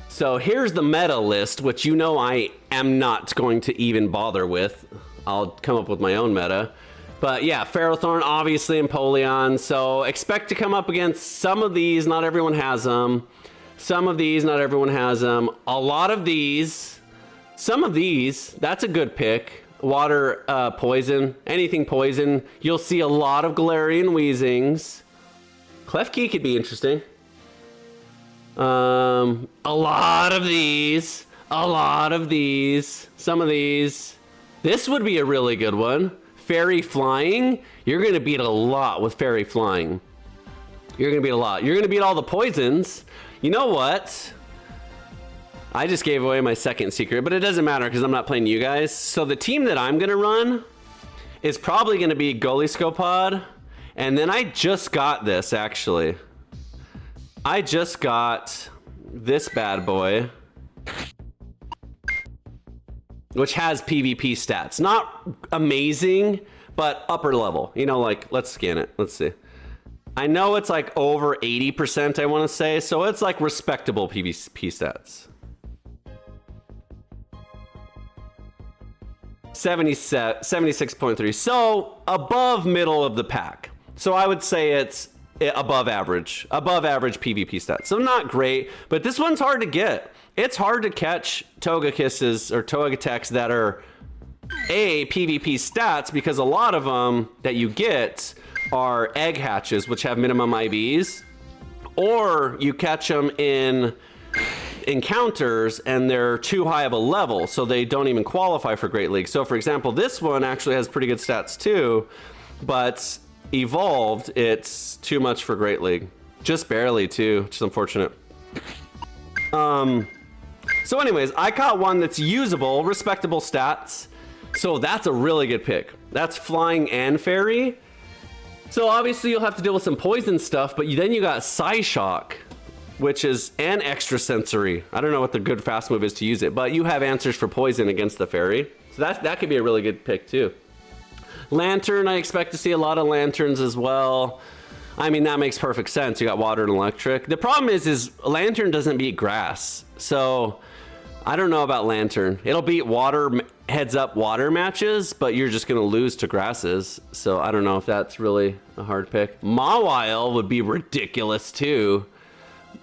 So here's the meta list, which you know I am not going to even bother with. I'll come up with my own meta. But yeah, Ferrothorn, obviously, and Empoleon. So expect to come up against some of these. Not everyone has them. Some of these, not everyone has them. A lot of these. Some of these, that's a good pick. Water, poison, anything poison. You'll see a lot of Galarian Weezings. Klefki could be interesting. A lot of these. Some of these. This would be a really good one. Fairy Flying. You're going to beat a lot with Fairy Flying. You're going to beat a lot. You're going to beat all the poisons. You know what? I just gave away my second secret, but it doesn't matter because I'm not playing you guys. So the team that I'm gonna run is probably gonna be Goalie Scopod. And then I just got this, actually. I just got this bad boy, which has PvP stats. Not amazing, but upper level. You know, like, let's scan it. Let's see. I know it's like over 80%, I want to say. So it's like respectable PvP stats. 76.3. So above middle of the pack. So I would say it's above average PvP stats. So not great, but this one's hard to get. It's hard to catch Togekisses or Togetechs that are PvP stats, because a lot of them that you get are egg hatches, which have minimum IVs, or you catch them in encounters and they're too high of a level, so they don't even qualify for Great League. So for example, this one actually has pretty good stats too, but evolved, it's too much for Great League. Just barely too, which is unfortunate. So anyways, I caught one that's usable, respectable stats. So that's a really good pick. That's flying and fairy. So obviously you'll have to deal with some poison stuff, but then you got Psyshock, which is an extra sensory. I don't know what the good fast move is to use it, but you have answers for poison against the fairy. So that could be a really good pick too. Lantern, I expect to see a lot of lanterns as well. I mean, that makes perfect sense. You got water and electric. The problem is Lantern doesn't beat grass. So I don't know about Lantern. It'll beat water, heads up water matches, but you're just gonna lose to grasses. So I don't know if that's really a hard pick. Mawile would be ridiculous too.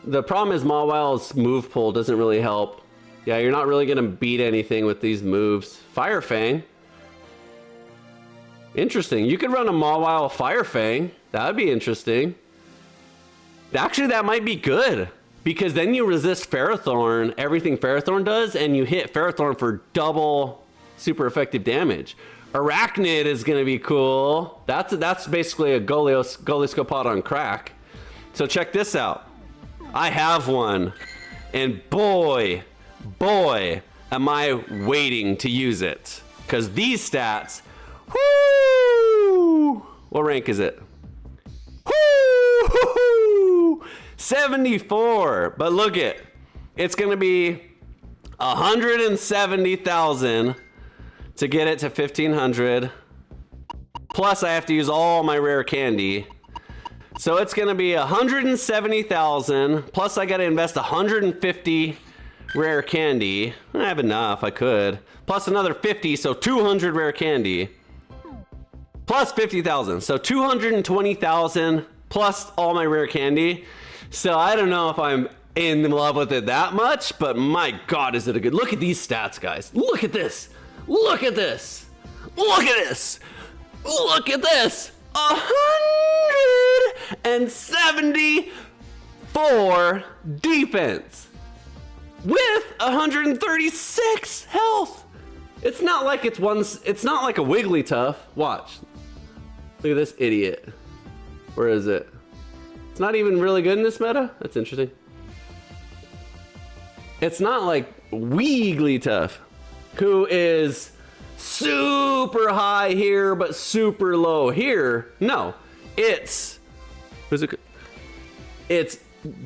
The problem is Mawile's move pool doesn't really help. Yeah, you're not really gonna beat anything with these moves. Fire Fang. Interesting. You could run a Mawile Fire Fang. That would be interesting. Actually, that might be good, because then you resist Ferrothorn, everything Ferrothorn does, and you hit Ferrothorn for double super effective damage. Arachnid is going to be cool. That's basically a Goalie Scopod on crack. So check this out. I have one, and boy, am I waiting to use it, because these stats, whoo! What rank is it? Woo! 74. But look it's gonna be 170,000 to get it to 1,500. Plus I have to use all my rare candy. So it's gonna be 170,000. Plus I gotta invest 150 rare candy. I have enough, I could. Plus another 50, so 200 rare candy. Plus 50,000, so 220,000 plus all my rare candy. So I don't know if I'm in love with it that much, but my God, is it a good, look at these stats, guys. Look at this, look at this, look at this, look at this. 174 defense with 136 health. It's not like it's not like a Wigglytuff. Watch. Look at this idiot. Where is it? It's not even really good in this meta? That's interesting. It's not like Wigglytuff, who is super high here, but super low here. No, it's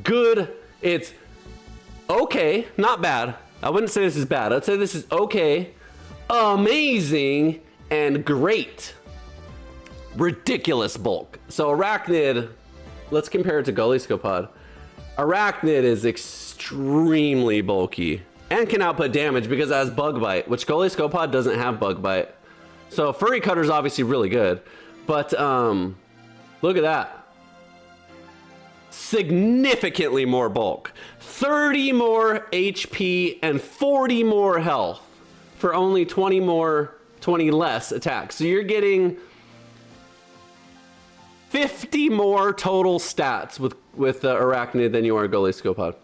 good. It's okay, not bad. I wouldn't say this is bad. I'd say this is okay, amazing, and great. Ridiculous bulk. So Arachnid, let's compare it to Goalie Scopod. Arachnid is extremely bulky and can output damage because it has Bug Bite, which Goalie Scopod doesn't have Bug Bite. So Furry Cutter is obviously really good, but look at that. Significantly more bulk. 30 more HP and 40 more health for only 20 less attacks. So you're getting 50 more total stats with Arachnid than you are Goalie Scopod.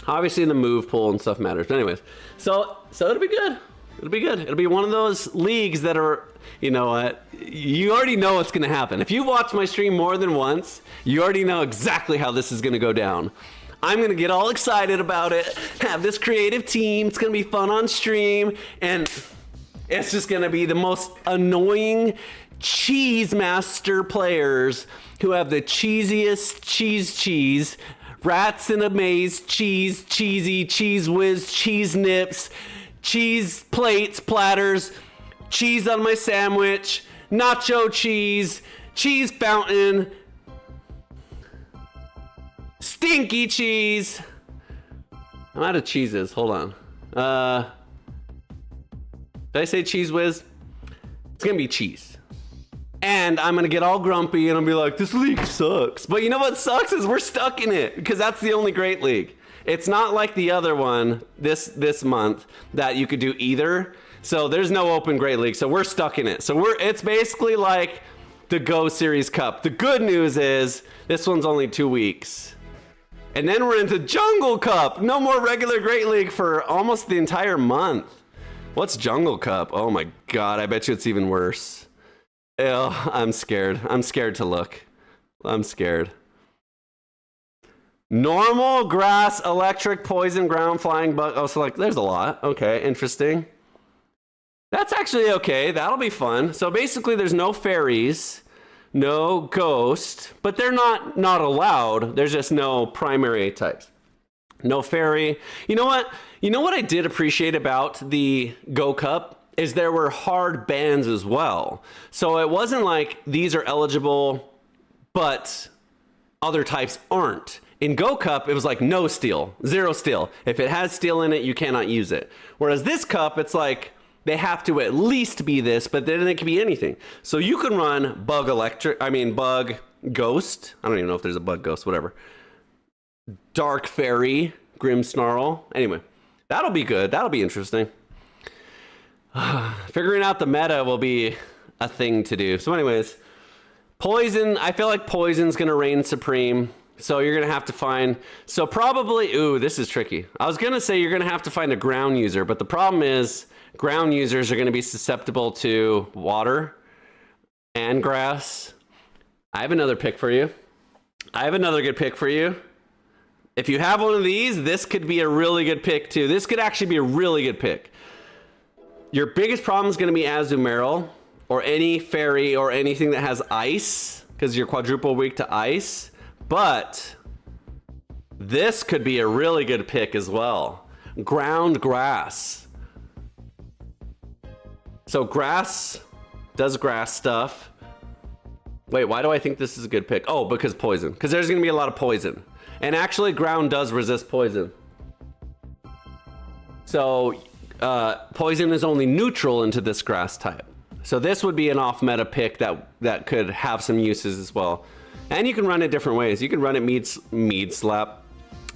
Obviously the move pool and stuff matters. But anyways, so it'll be good. It'll be good. It'll be one of those leagues that are, you know what, you already know what's gonna happen. If you've watched my stream more than once, you already know exactly how this is gonna go down. I'm gonna get all excited about it, have this creative team, it's gonna be fun on stream, and it's just gonna be the most annoying cheese master players who have the cheesiest cheese, rats in a maze, cheesy, cheese whiz, cheese nips, cheese plates, platters, cheese on my sandwich, nacho cheese, cheese fountain, stinky cheese. I'm out of cheeses. Hold on. Did I say cheese whiz? It's gonna be cheese. And I'm gonna get all grumpy and I'll be like, this league sucks. But you know what sucks is we're stuck in it because that's the only great league. It's not like the other one this month that you could do either. So there's no open great league. So we're stuck in it. So it's basically like the Go Series Cup. The good news is this one's only 2 weeks. And then we're into Jungle Cup. No more regular Great League for almost the entire month. What's Jungle Cup? Oh my God, I bet you it's even worse. Ew, I'm scared. I'm scared to look. I'm scared. Normal, grass, electric, poison, ground, flying, bug. Oh, so like there's a lot. Okay, interesting. That's actually okay. That'll be fun. So basically there's no fairies, no ghost, but they're not allowed. There's just no primary types. No fairy. You know what? You know what I did appreciate about the Go Cup is there were hard bans as well. So it wasn't like these are eligible, but other types aren't. In Go Cup, it was like no steel, 0 steel. If it has steel in it, you cannot use it. Whereas this cup, it's like they have to at least be this, but then it can be anything. So you can run bug ghost. I don't even know if there's a bug ghost, whatever. Dark fairy, grim snarl. Anyway, that'll be good. That'll be interesting. Figuring out the meta will be a thing to do. So anyways, poison. I feel like poison's going to reign supreme. So you're going to have to find, so probably, ooh, this is tricky. I was going to say you're going to have to find a ground user, but the problem is ground users are going to be susceptible to water and grass. I have another pick for you. I have another good pick for you. If you have one of these, this could be a really good pick too. This could actually be a really good pick. Your biggest problem is going to be Azumarill or any fairy or anything that has ice because you're quadruple weak to ice. But this could be a really good pick as well. Ground grass. So grass does grass stuff. Wait, why do I think this is a good pick? Oh, because poison. Because there's going to be a lot of poison. And actually, ground does resist poison. So poison is only neutral into this grass type. So this would be an off-meta pick that could have some uses as well. And you can run it different ways. You can run it mead slap,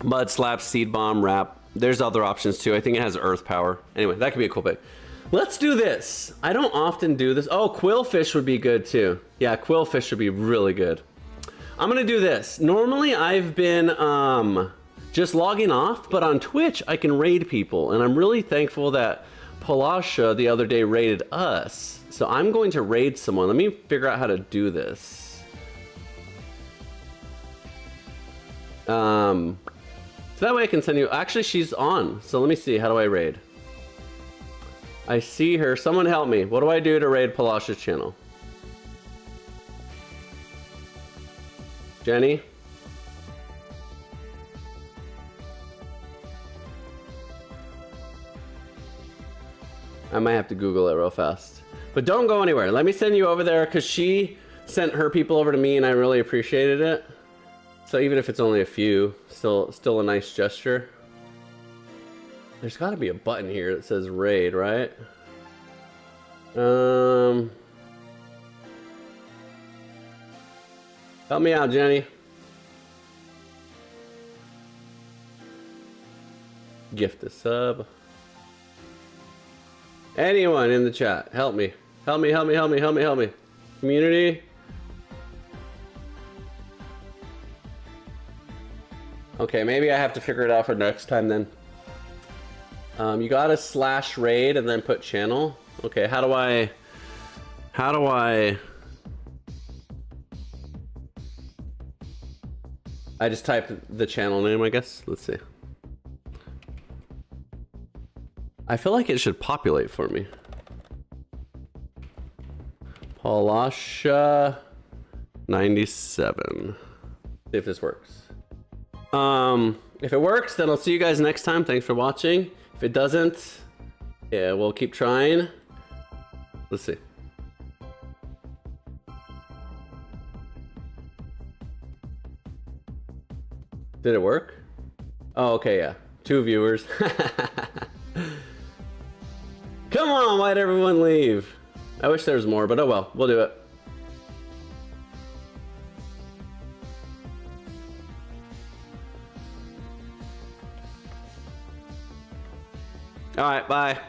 mud slap, seed bomb, wrap. There's other options too. I think it has earth power. Anyway, that could be a cool pick. Let's do this. I don't often do this. Oh, quillfish would be good too. Yeah, quillfish would be really good. I'm gonna do this. Normally I've been just logging off, but on Twitch I can raid people. And I'm really thankful that Palasha the other day raided us. So I'm going to raid someone. Let me figure out how to do this. So that way I can send you, actually she's on. So let me see, how do I raid? I see her, someone help me. What do I do to raid Palasha's channel? Jenny? I might have to Google it real fast. But don't go anywhere. Let me send you over there because she sent her people over to me and I really appreciated it. So even if it's only a few, still a nice gesture. There's got to be a button here that says raid, right? Help me out, Jenny. Gift a sub. Anyone in the chat, help me. Help me, help me, help me, help me, help me. Community. Okay, maybe I have to figure it out for next time then. You gotta slash raid and then put channel. Okay, how do I I just typed the channel name, I guess. Let's see. I feel like it should populate for me. Paulasha 97. See if this works. If it works, then I'll see you guys next time. Thanks for watching. If it doesn't, yeah, we'll keep trying. Let's see. Did it work? Oh, okay, yeah. 2 viewers. Come on, why'd everyone leave? I wish there was more, but oh well, we'll do it. All right, bye.